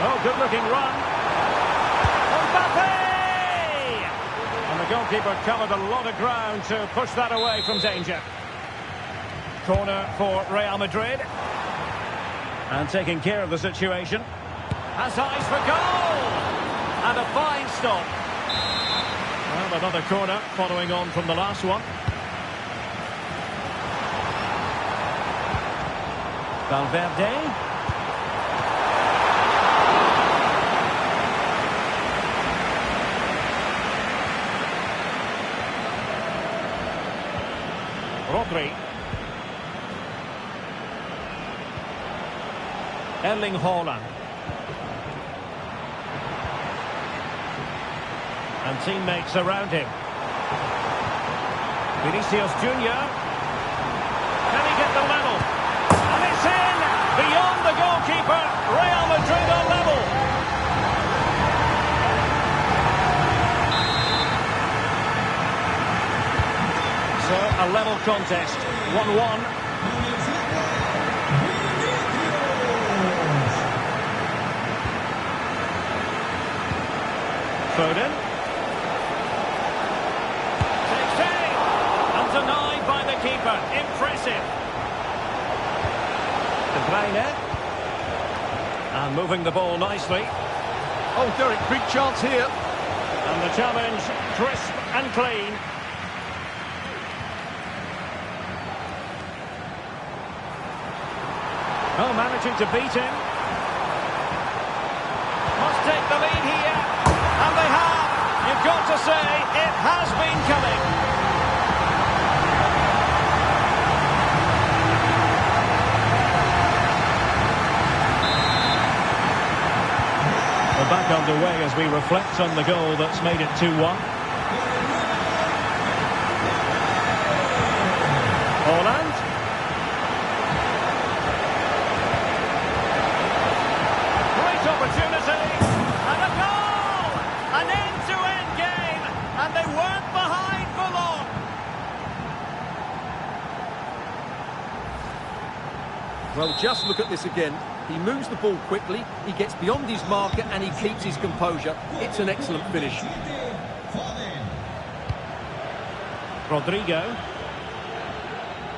Oh, good-looking run. Mbappe! And the goalkeeper covered a lot of ground to push that away from danger. Corner for Real Madrid. And taking care of the situation. Has eyes for goal! And a fine stop. Well, another corner following on from the last one. Valverde. Rodri. Erling Haaland. And teammates around him. Vinicius Junior. Can he get the level? And it's in! Beyond the goalkeeper. Real Madrid on level. So, a level contest. 1-1. Foden. Takes aim. And denied by the keeper. Impressive. De Bruyne. And moving the ball nicely. Oh, Derek, big chance here. And the challenge, crisp and clean. Oh, managing to beat him. Must take the lead here. And they have. You've got to say, it has been coming. We're back underway as we reflect on the goal that's made it 2-1. Haaland. Great opportunity. And a goal! An end-to-end game. And they weren't behind for long. Well, just look at this again. He moves the ball quickly, he gets beyond his marker and he keeps his composure. It's an excellent finish. Rodrigo.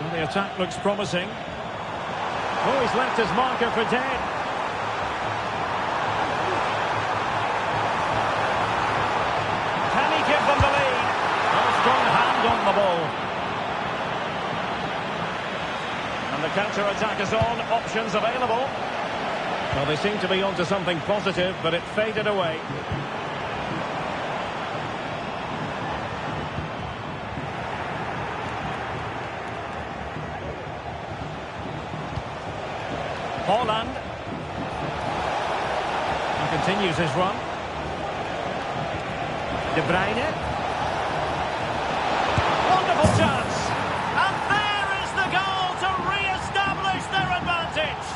Well, the attack looks promising. Oh, he's left his marker for dead. Can he give them the lead? Oh, strong hand on the ball. And the counter-attack is on. Options available. Well, they seem to be onto something positive, but it faded away. Haaland. And continues his run. De Bruyne. Wonderful chance. And there is the goal to re-establish their advantage.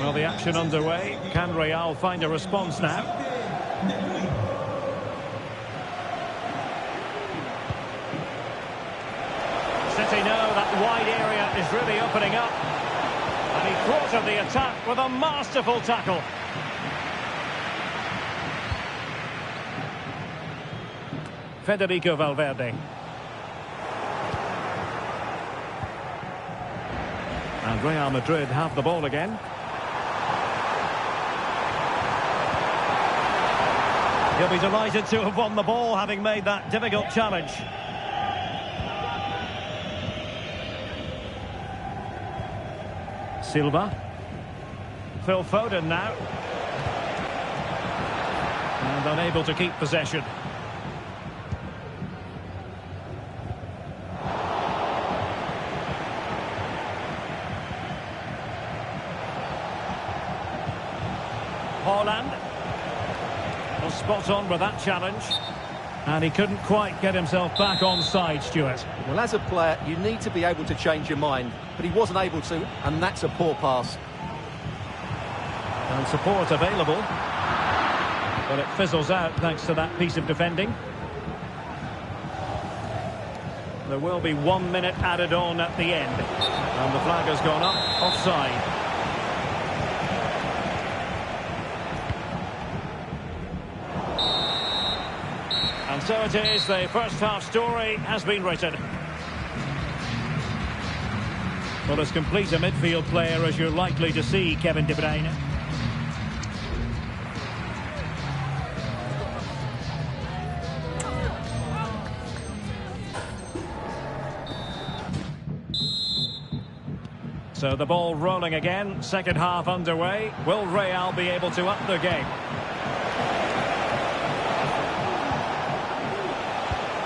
Well, the action underway. Can Real find a response now? City know that wide area is really opening up. And he thwarted the attack with a masterful tackle. Federico Valverde. And Real Madrid have the ball again. He'll be delighted to have won the ball, having made that difficult challenge. Silva. Phil Foden now. And unable to keep possession. Haaland. Was spot on with that challenge. And he couldn't quite get himself back on side, Stuart. Well, as a player, you need to be able to change your mind, but he wasn't able to, and that's a poor pass. And support available. But it fizzles out thanks to that piece of defending. There will be 1 minute added on at the end. And the flag has gone up, offside. And so it is, the first half story has been written. Well, as complete a midfield player as you're likely to see, Kevin De Bruyne. So the ball rolling again, second half underway. Will Real be able to up their game?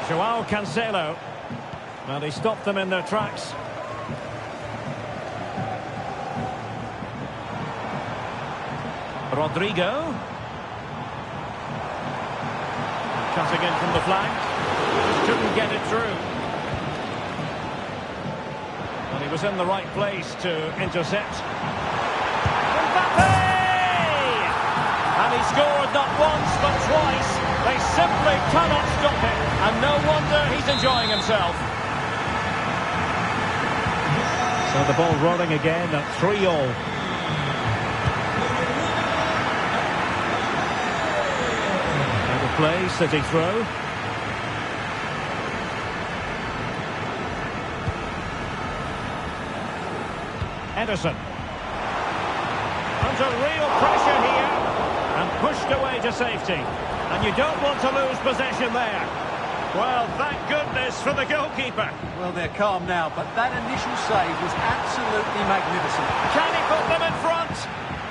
Joao Cancelo. Well, he stopped them in their tracks. Rodrigo. Cutting in from the flank. Just couldn't get it through. And he was in the right place to intercept. Mbappe! And he scored not once but twice. They simply cannot stop it. And no wonder he's enjoying himself. So the ball rolling again at 3-3. Play, City throw. Ederson. Under real pressure here. And pushed away to safety. And you don't want to lose possession there. Well, thank goodness for the goalkeeper. Well, they're calm now, but that initial save was absolutely magnificent. Can he put them in front?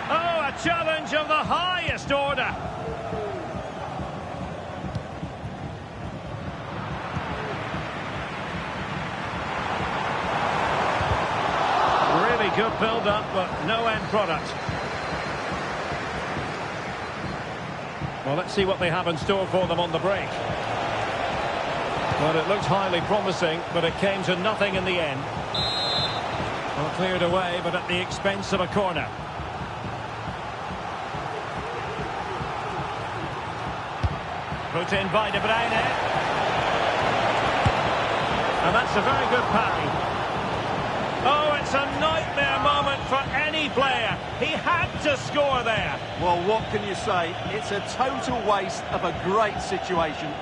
Oh, a challenge of the highest order. Good build-up, but no end product. Well, let's see what they have in store for them on the break. Well, it looked highly promising, but it came to nothing in the end. Well, cleared away, but at the expense of a corner. Put in by De Bruyne. And that's a very good parry. Oh, it's a nightmare moment for any player. He had to score there. Well, what can you say? It's a total waste of a great situation.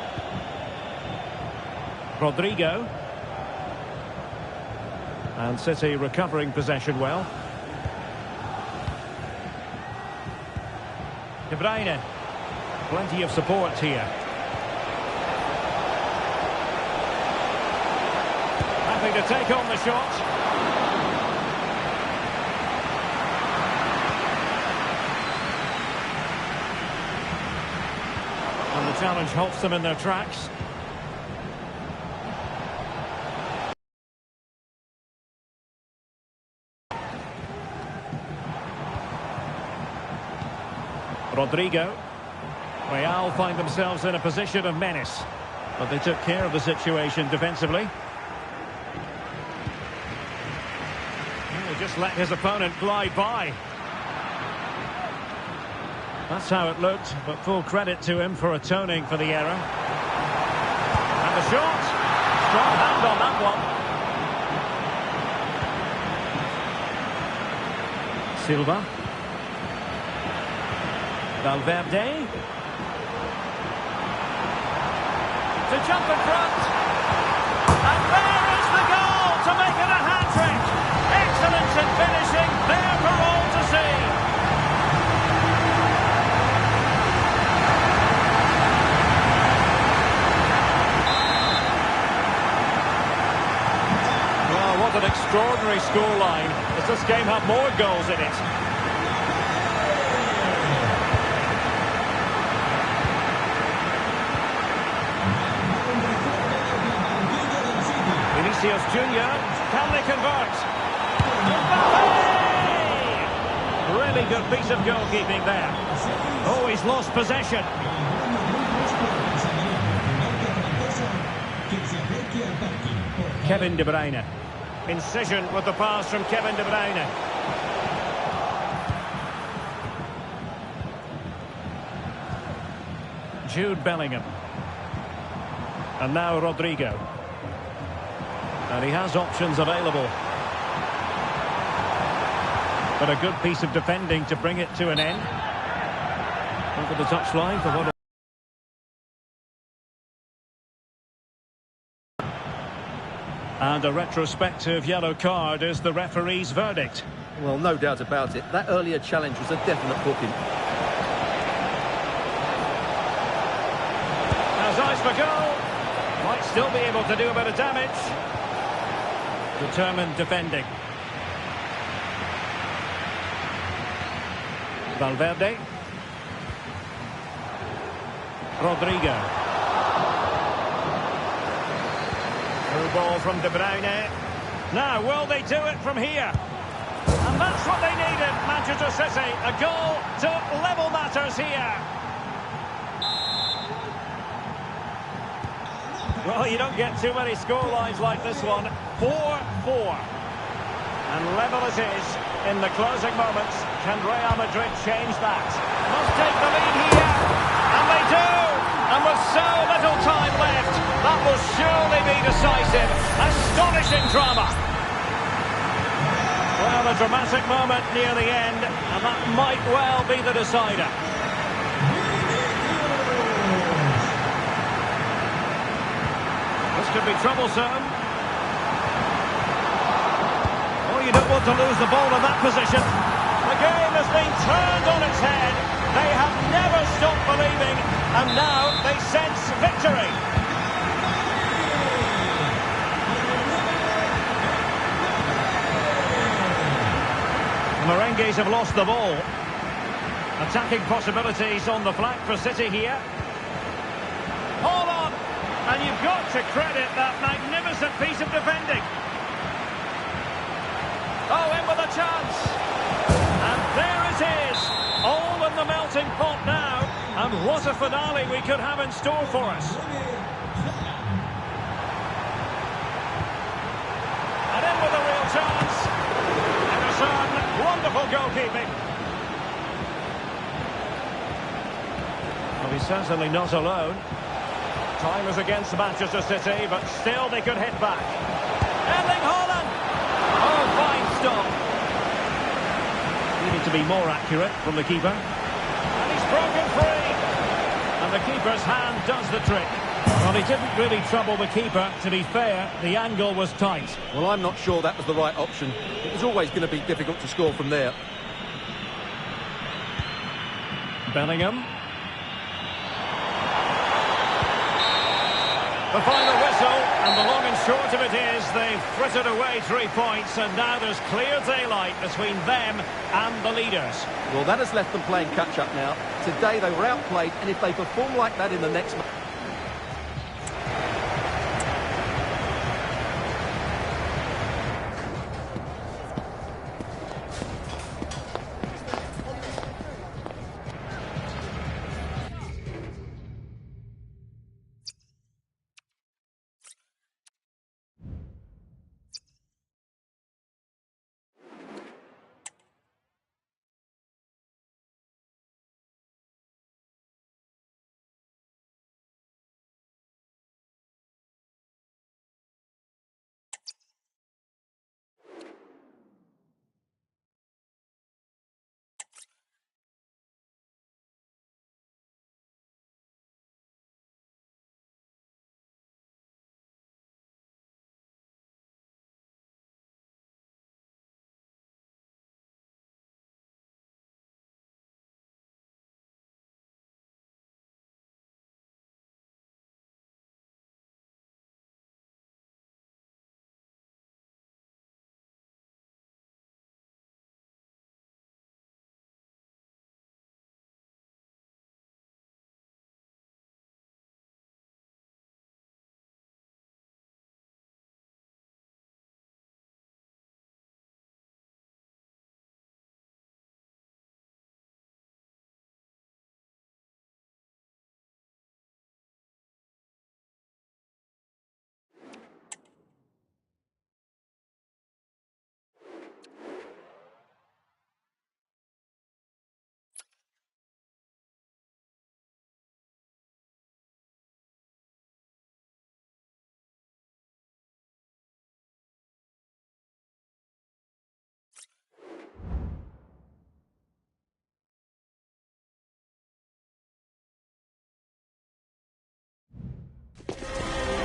Rodrigo. And City recovering possession well. De Bruyne. Plenty of support here. Happy to take on the shot. And the challenge halts them in their tracks. Rodrigo. Real find themselves in a position of menace, but they took care of the situation defensively. He just let his opponent glide by. That's how it looked, but full credit to him for atoning for the error. And the shot. Strong hand on that one. Silva. Valverde. To jump in front. And there is the goal to make it a hat-trick. Excellence in finishing, there for all to see. Well, what an extraordinary scoreline. Does this game have more goals in it? Vinicius Junior, can they convert? Mbappe! Really good piece of goalkeeping there. Oh, he's lost possession. Kevin De Bruyne. Incision with the pass from Kevin De Bruyne. Jude Bellingham. And now Rodrigo. And he has options available. But a good piece of defending to bring it to an end. Over the touchline for what... And a retrospective yellow card is the referee's verdict. Well, no doubt about it. That earlier challenge was a definite booking. Has eyes for goal. Might still be able to do a bit of damage. Determined defending. Valverde. ball from De Bruyne. Now, will they do it from here? And that's what they needed, Manchester City. A goal to level matters here. Well, you don't get too many scorelines like this one. 4-4. And level it is in the closing moments. Can Real Madrid change that? Must take the lead here. And they do. And with so little time left, that will surely be decisive. Astonishing drama. Well, a dramatic moment near the end, and that might well be the decider. This could be troublesome. Oh, you don't want to lose the ball in that position. The game has been turned on its head. They have never stopped believing, and now they sense victory. The Merengues have lost the ball. Attacking possibilities on the flank for City here. Hold on! And you've got to credit that magnificent piece of defending. Oh, in with a chance. And there it is. All in the melting pot now. And what a finale we could have in store for us. And in with a real chance. Ederson, wonderful goalkeeping. Well, he's certainly not alone. Time is against Manchester City, but still they could hit back. Erling Haaland! Oh, fine stop. Needed to be more accurate from the keeper. And he's broken free. And the keeper's hand does the trick. Well, he didn't really trouble the keeper. To be fair, the angle was tight. Well, I'm not sure that was the right option. It was always going to be difficult to score from there. Bellingham. The final whistle, and the long and short of it is they've frittered away 3 points, and now there's clear daylight between them and the leaders. Well, that has left them playing catch-up now. Today they were outplayed, and if they perform like that in the next match...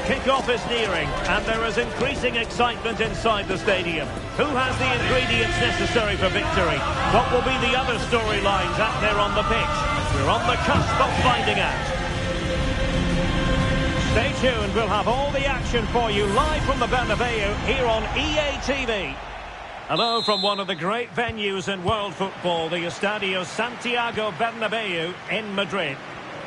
Kick-off is nearing, and there is increasing excitement inside the stadium. Who has the ingredients necessary for victory? What will be the other storylines out there on the pitch? We're on the cusp of finding out. Stay tuned, we'll have all the action for you live from the Bernabeu here on EA TV. Hello from one of the great venues in world football, the Estadio Santiago Bernabeu in Madrid.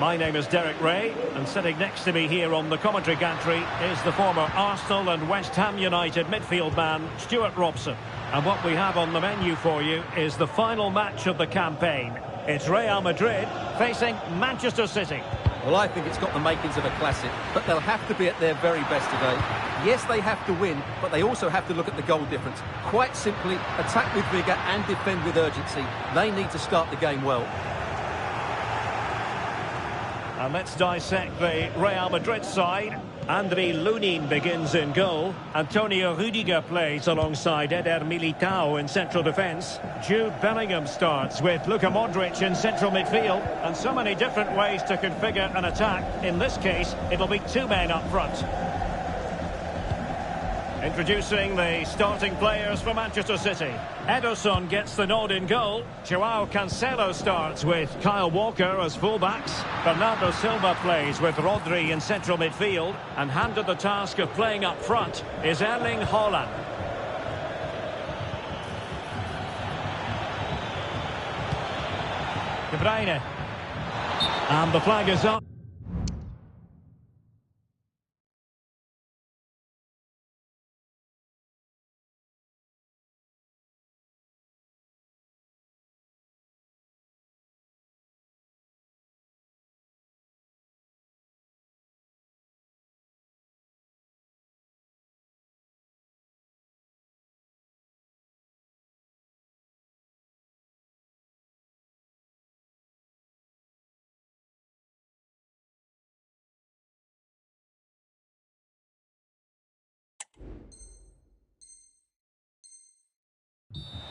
My name is Derek Ray, and sitting next to me here on the commentary gantry is the former Arsenal and West Ham United midfield man, Stuart Robson. And what we have on the menu for you is the final match of the campaign. It's Real Madrid facing Manchester City. Well, I think it's got the makings of a classic, but they'll have to be at their very best today. Yes, they have to win, but they also have to look at the goal difference. Quite simply, attack with vigour and defend with urgency. They need to start the game well. And let's dissect the Real Madrid side. Andriy Lunin begins in goal. Antonio Rudiger plays alongside Eder Militao in central defence. Jude Bellingham starts with Luka Modric in central midfield. And so many different ways to configure an attack. In this case, it'll be two men up front. Introducing the starting players for Manchester City. Ederson gets the nod in goal. Joao Cancelo starts with Kyle Walker as fullbacks. Bernardo Silva plays with Rodri in central midfield. And handed the task of playing up front is Erling Haaland. De Bruyne. And the flag is up.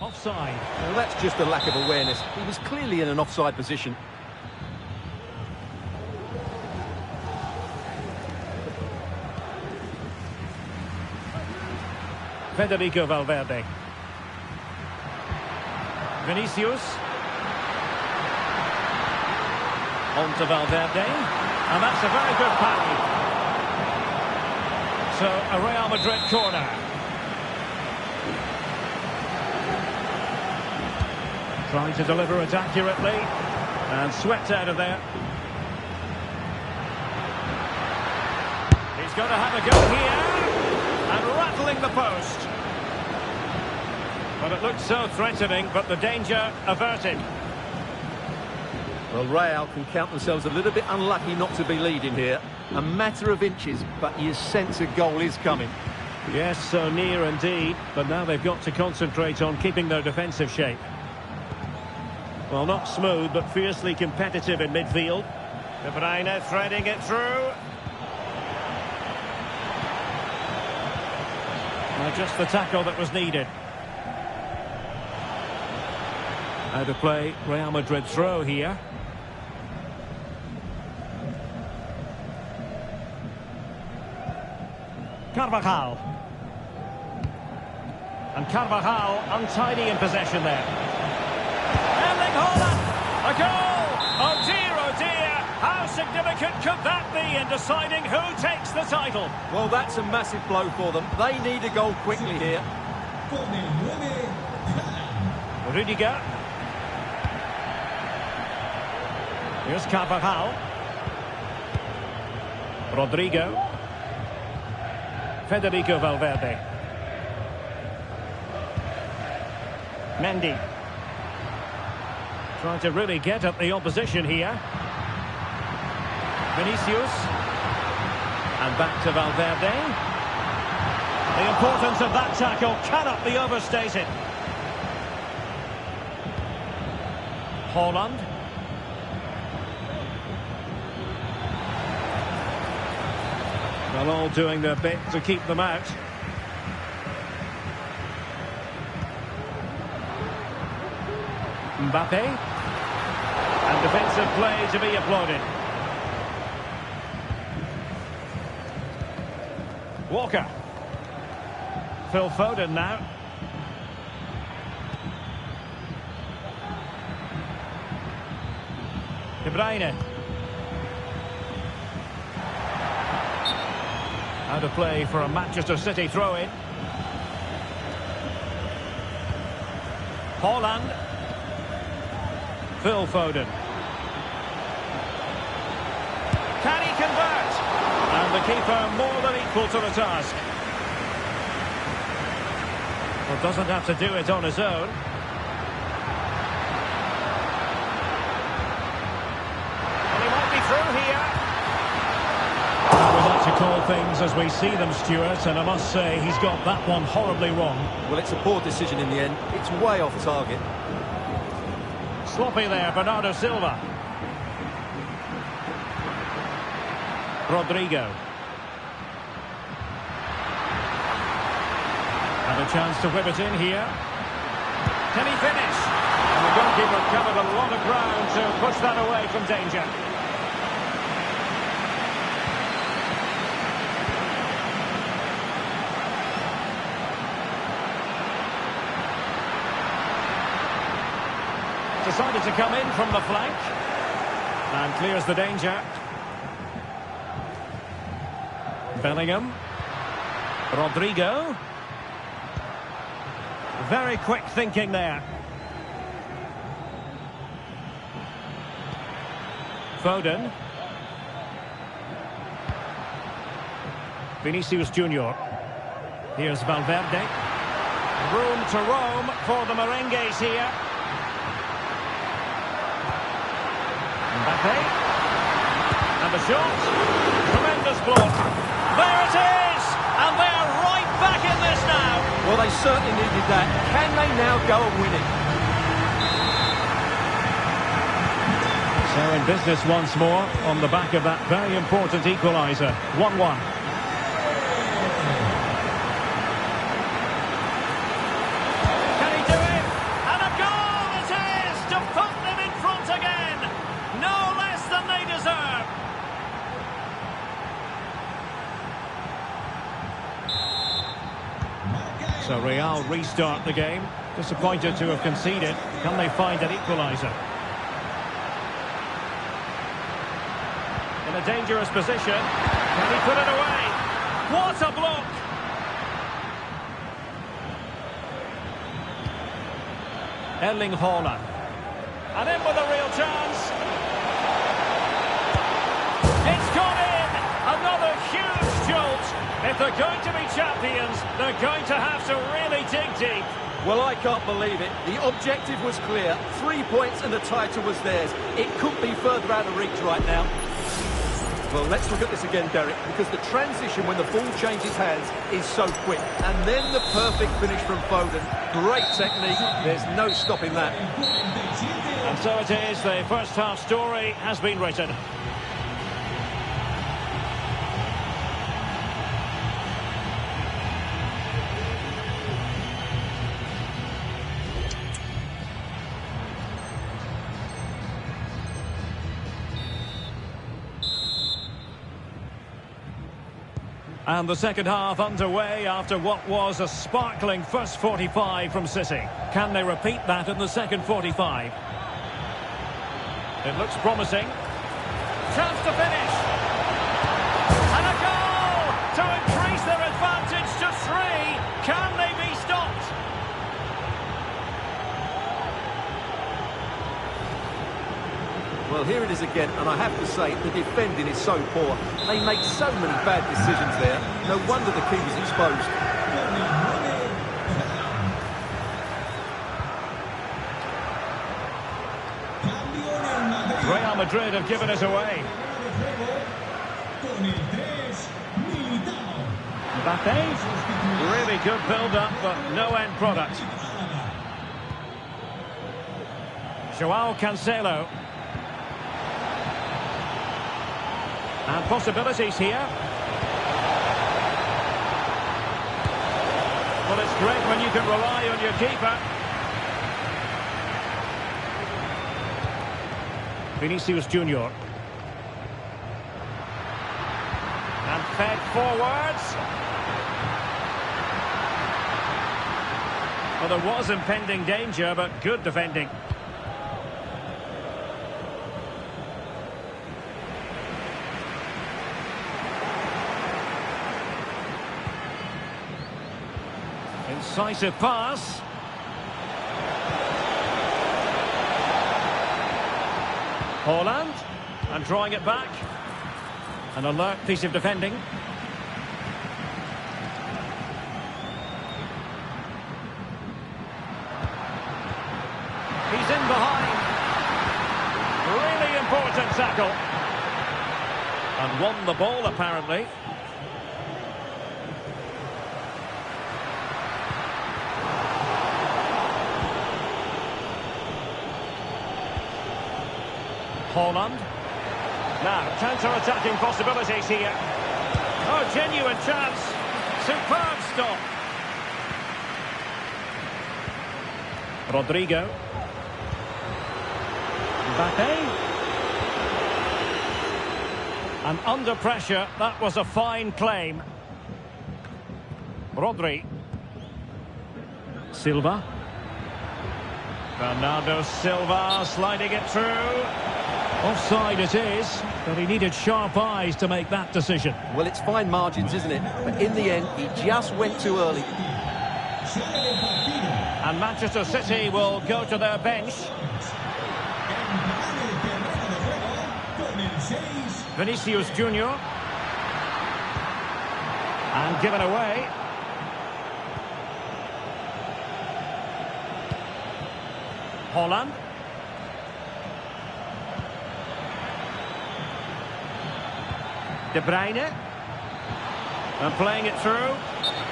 Offside. Well, that's just a lack of awareness. He was clearly in an offside position. Federico Valverde. Vinicius. On to Valverde. And that's a very good pass. So, a Real Madrid corner. Trying to deliver it accurately. And swept out of there. He's going to have a go here. And rattling the post. But it looked so threatening, but the danger averted. Well, Real can count themselves a little bit unlucky not to be leading here. A matter of inches, but you sense a goal is coming. Yes, so near indeed. But now they've got to concentrate on keeping their defensive shape. Well, not smooth, but fiercely competitive in midfield. De Bruyne threading it through. Well, just the tackle that was needed. Out of play, Real Madrid throw here. Carvajal. And Carvajal untidy in possession there. Erling Haaland, a goal! Oh dear, how significant could that be in deciding who takes the title? Well, that's a massive blow for them. They need a goal quickly here. Rudiger. Here's Carvajal. Rodrigo. Federico Valverde. Mendy. Trying to really get at the opposition here. Vinicius. And back to Valverde. The importance of that tackle cannot be overstated. Haaland. Well, all doing their bit to keep them out. Mbappe. And defensive play to be applauded. Walker. Phil Foden now. De Bruyne. Out of play for a Manchester City throw-in. Haaland. Phil Foden. Can he convert? And the keeper more than equal to the task. Well, doesn't have to do it on his own. Well, he might be through here. We like to call things as we see them, Stuart, and I must say he's got that one horribly wrong. Well, it's a poor decision in the end. It's way off target. Sloppy there, Bernardo Silva. Rodrigo. And a chance to whip it in here. Can he finish? And the goalkeeper covered a lot of ground to push that away from danger. Decided to come in from the flank. And clears the danger. Bellingham. Rodrigo. Very quick thinking there. Foden. Vinicius Junior. Here's Valverde. Room to roam for the Merengues here. Mbappe. And the shot. Tremendous block. There it is! And they are right back in this now. Well, they certainly needed that. Can they now go and win it? So in business once more on the back of that very important equaliser. 1-1. Can he do it? And a goal it is to put them in front again. No less than they deserve. So Real restart the game. Disappointed to have conceded. Can they find an equaliser? In a dangerous position. Can he put it away? What a block! Erling Haaland. And in with a real chance. It's gone in! Another huge jolt. If they're going to be champions, they're going to have to really dig deep. Well, I can't believe it. The objective was clear. 3 points and the title was theirs. It couldn't be further out of reach right now. Well, let's look at this again, Derek, because the transition when the ball changes hands is so quick. And then the perfect finish from Foden. Great technique. There's no stopping that. And so it is. The first half story has been written. And the second half underway after what was a sparkling first 45 from City. Can they repeat that in the second 45? It looks promising. Chance to finish. And a goal to increase their advantage to 3. Can they be stopped? Well, here it is again, and I have to say, the defending is so poor. They make so many bad decisions there. No wonder the keeper's exposed. Real Madrid have given it away. Mbappe. Really good build-up, but no end product. Joao Cancelo. And possibilities here. Well, it's great when you can rely on your keeper. Vinicius Junior. And fed forwards. Well, there was impending danger, but good defending. Incisive pass. Haaland. And drawing it back. An alert piece of defending. He's in behind. Really important tackle. And won the ball, apparently. Haaland. Now, counter-attacking possibilities here. Oh, genuine chance. Superb stop. Rodrigo. Mbappe. And under pressure, that was a fine claim. Rodri. Silva. Bernardo Silva sliding it through. Offside it is, but he needed sharp eyes to make that decision. Well, it's fine margins, isn't it? But in the end, he just went too early. And Manchester City will go to their bench. Vinicius Junior. And given away. Haaland. De Bruyne. And playing it through.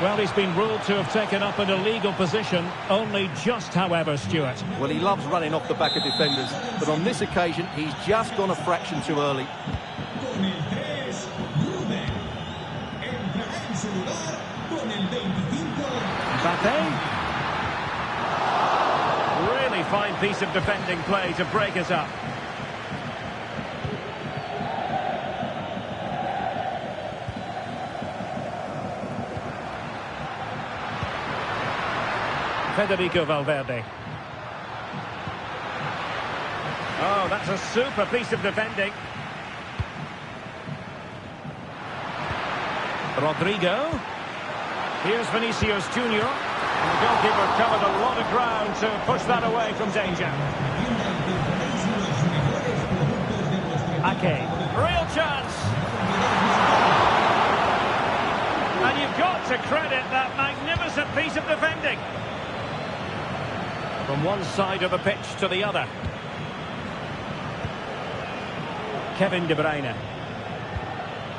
Well, he's been ruled to have taken up an illegal position. Only just, however, Stuart. Well, he loves running off the back of defenders. But on this occasion, he's just gone a fraction too early. Mbappe. Really fine piece of defending play to break us up. Federico Valverde. Oh, that's a super piece of defending. Rodrigo. Here's Vinicius Junior. And the goalkeeper covered a lot of ground to push that away from danger. Ake. Real chance. And you've got to credit that magnificent piece of defending. From one side of the pitch to the other. Kevin De Bruyne.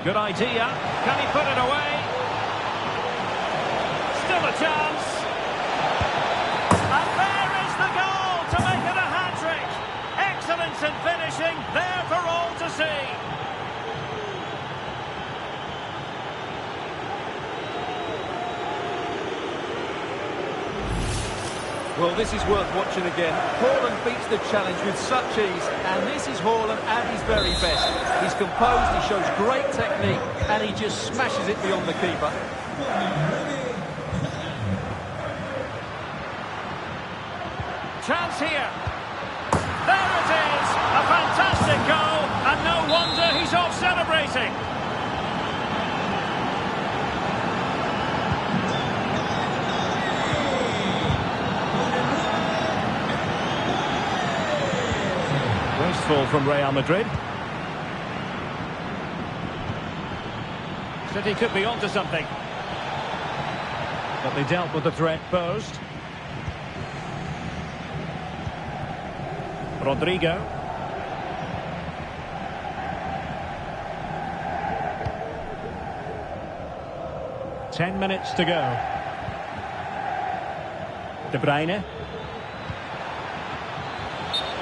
Good idea. Can he put it away? Still a chance. And there is the goal to make it a hat-trick. Excellence in finishing, there for all to see. Well, this is worth watching again. Haaland beats the challenge with such ease, and this is Haaland at his very best. He's composed, he shows great technique, and he just smashes it beyond the keeper. Chance here. There it is. A fantastic goal, and no wonder he's off celebrating. Wasteful from Real Madrid. City could be onto something. But they dealt with the threat posed. Rodrigo. Ten minutes to go. De Bruyne.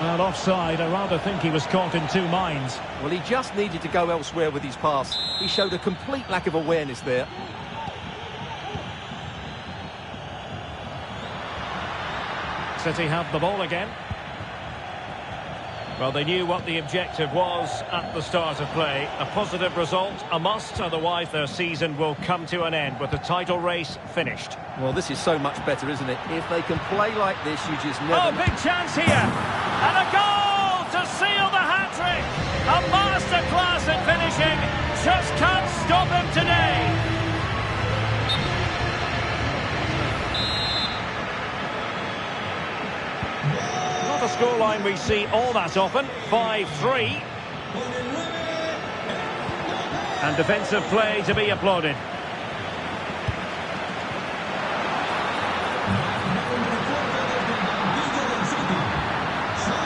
Well, offside. I rather think he was caught in two minds. Well, he just needed to go elsewhere with his pass. He showed a complete lack of awareness there. City have the ball again. Well, they knew what the objective was at the start of play. A positive result, a must, otherwise their season will come to an end with the title race finished. Well, this is so much better, isn't it? If they can play like this, you just never... Oh, big chance here! And a goal to seal the hat-trick! A masterclass in finishing! Just can't stop him today! A scoreline we see all that often, 5-3. And defensive play to be applauded.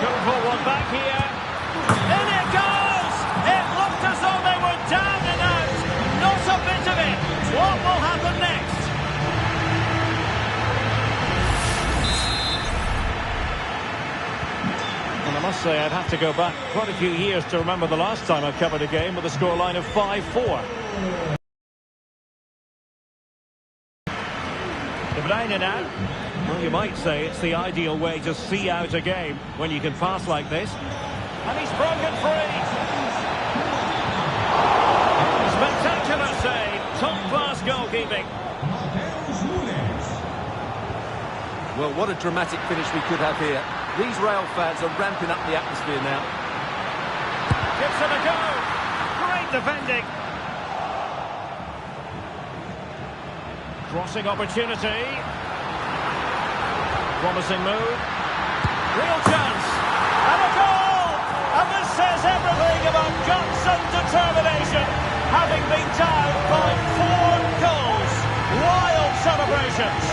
Go for one back here. In it goes! It looked as though they were down and out. Not a bit of it. What will happen next? And I must say, I'd have to go back quite a few years to remember the last time I covered a game with a scoreline of 5-4. De Bruyne now. Well, you might say it's the ideal way to see out a game when you can pass like this. And he's broken free. Spectacular save. Top-class goalkeeping. Well, what a dramatic finish we could have here. These Real fans are ramping up the atmosphere now. Gives it a go. Great defending. Crossing opportunity. Promising move. Real chance. And a goal! And this says everything about guts and determination. Having been down by 4 goals. Wild celebrations.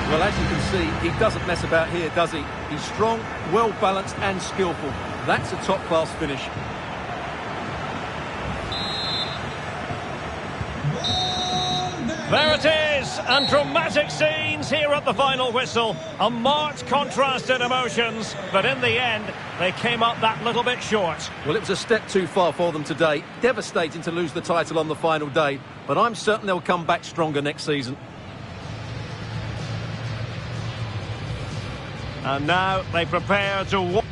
Well, as you can see, he doesn't mess about here, does he? He's strong, well-balanced and skillful. That's a top-class finish. There it is, and dramatic scenes here at the final whistle. A marked contrast in emotions, but in the end, they came up that little bit short. Well, it was a step too far for them today. Devastating to lose the title on the final day, but I'm certain they'll come back stronger next season. And now they prepare to...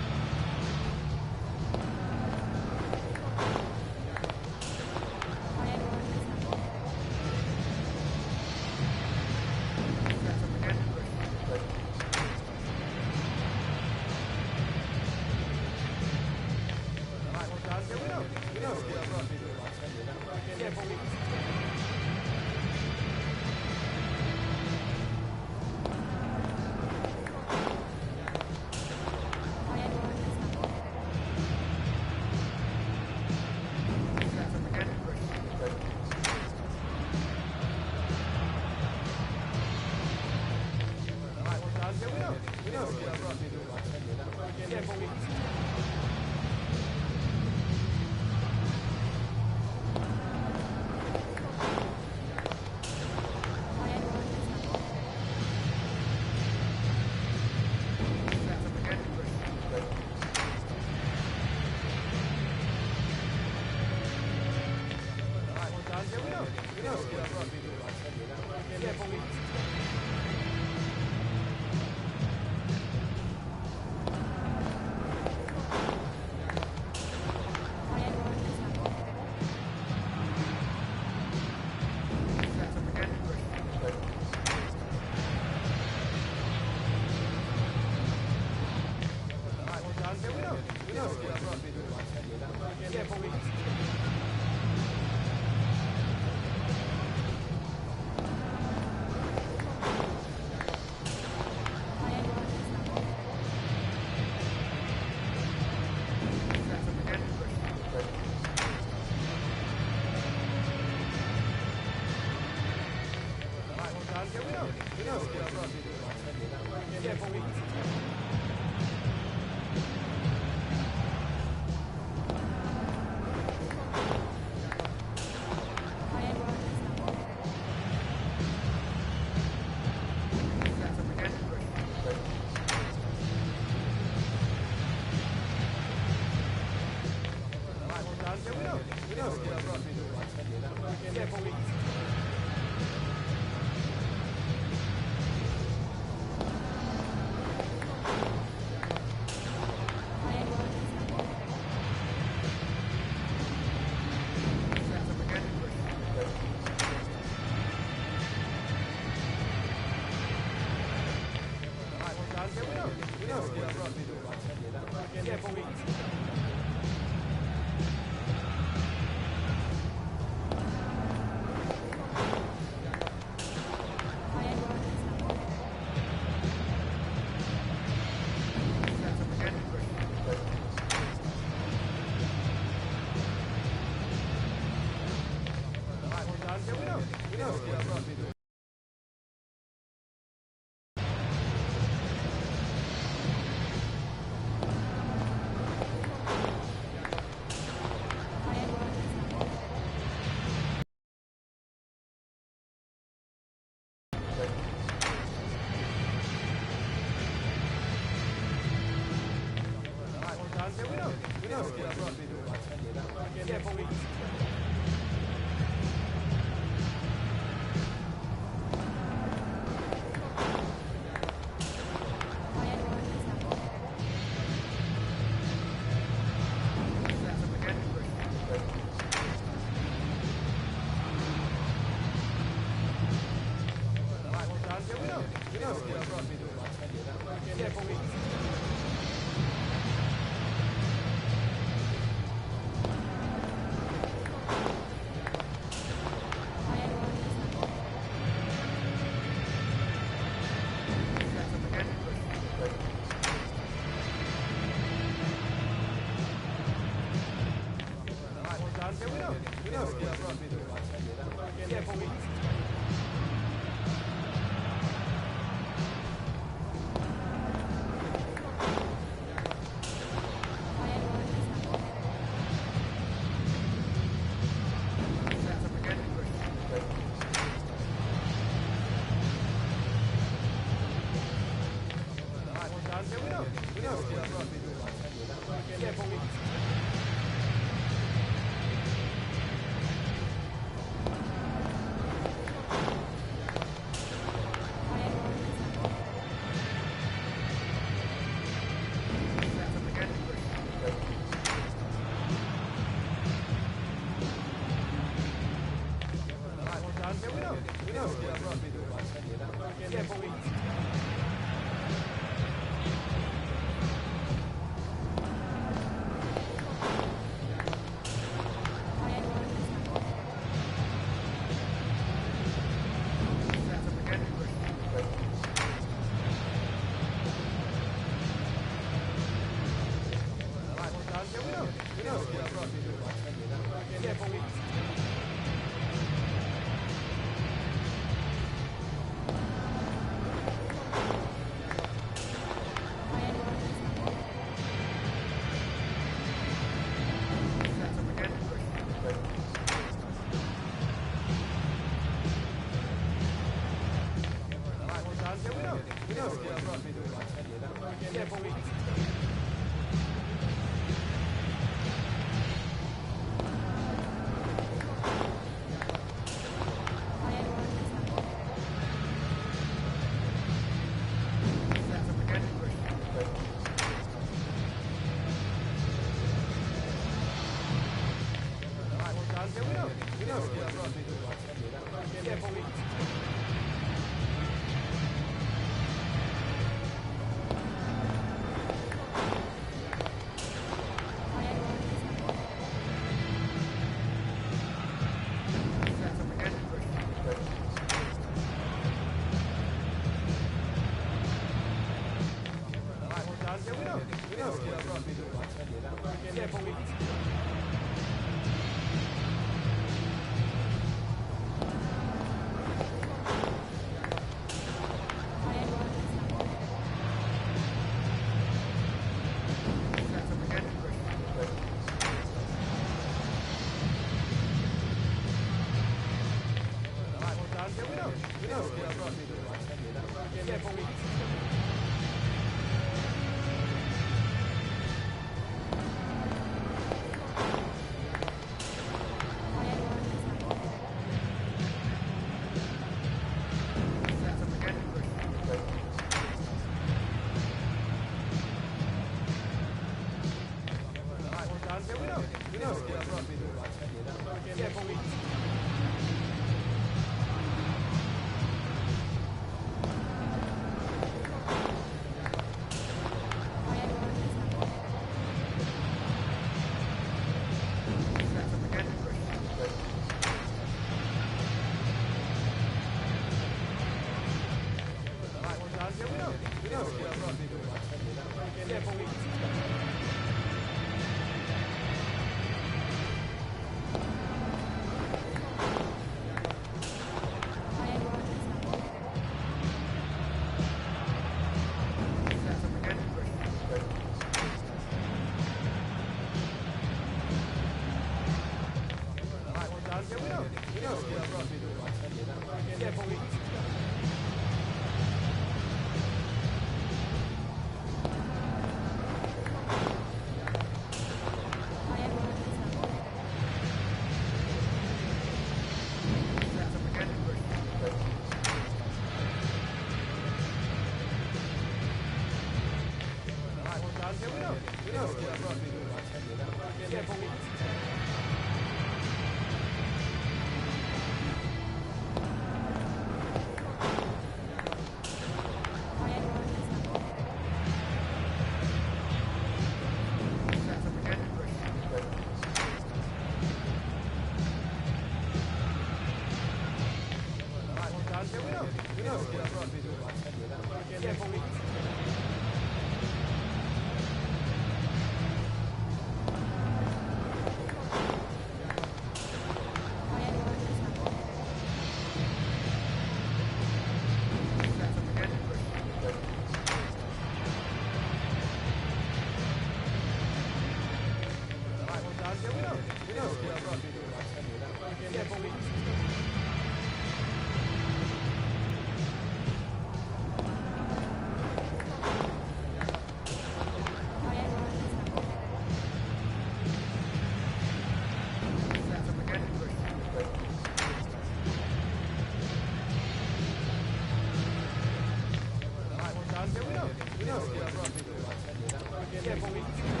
Yeah, but we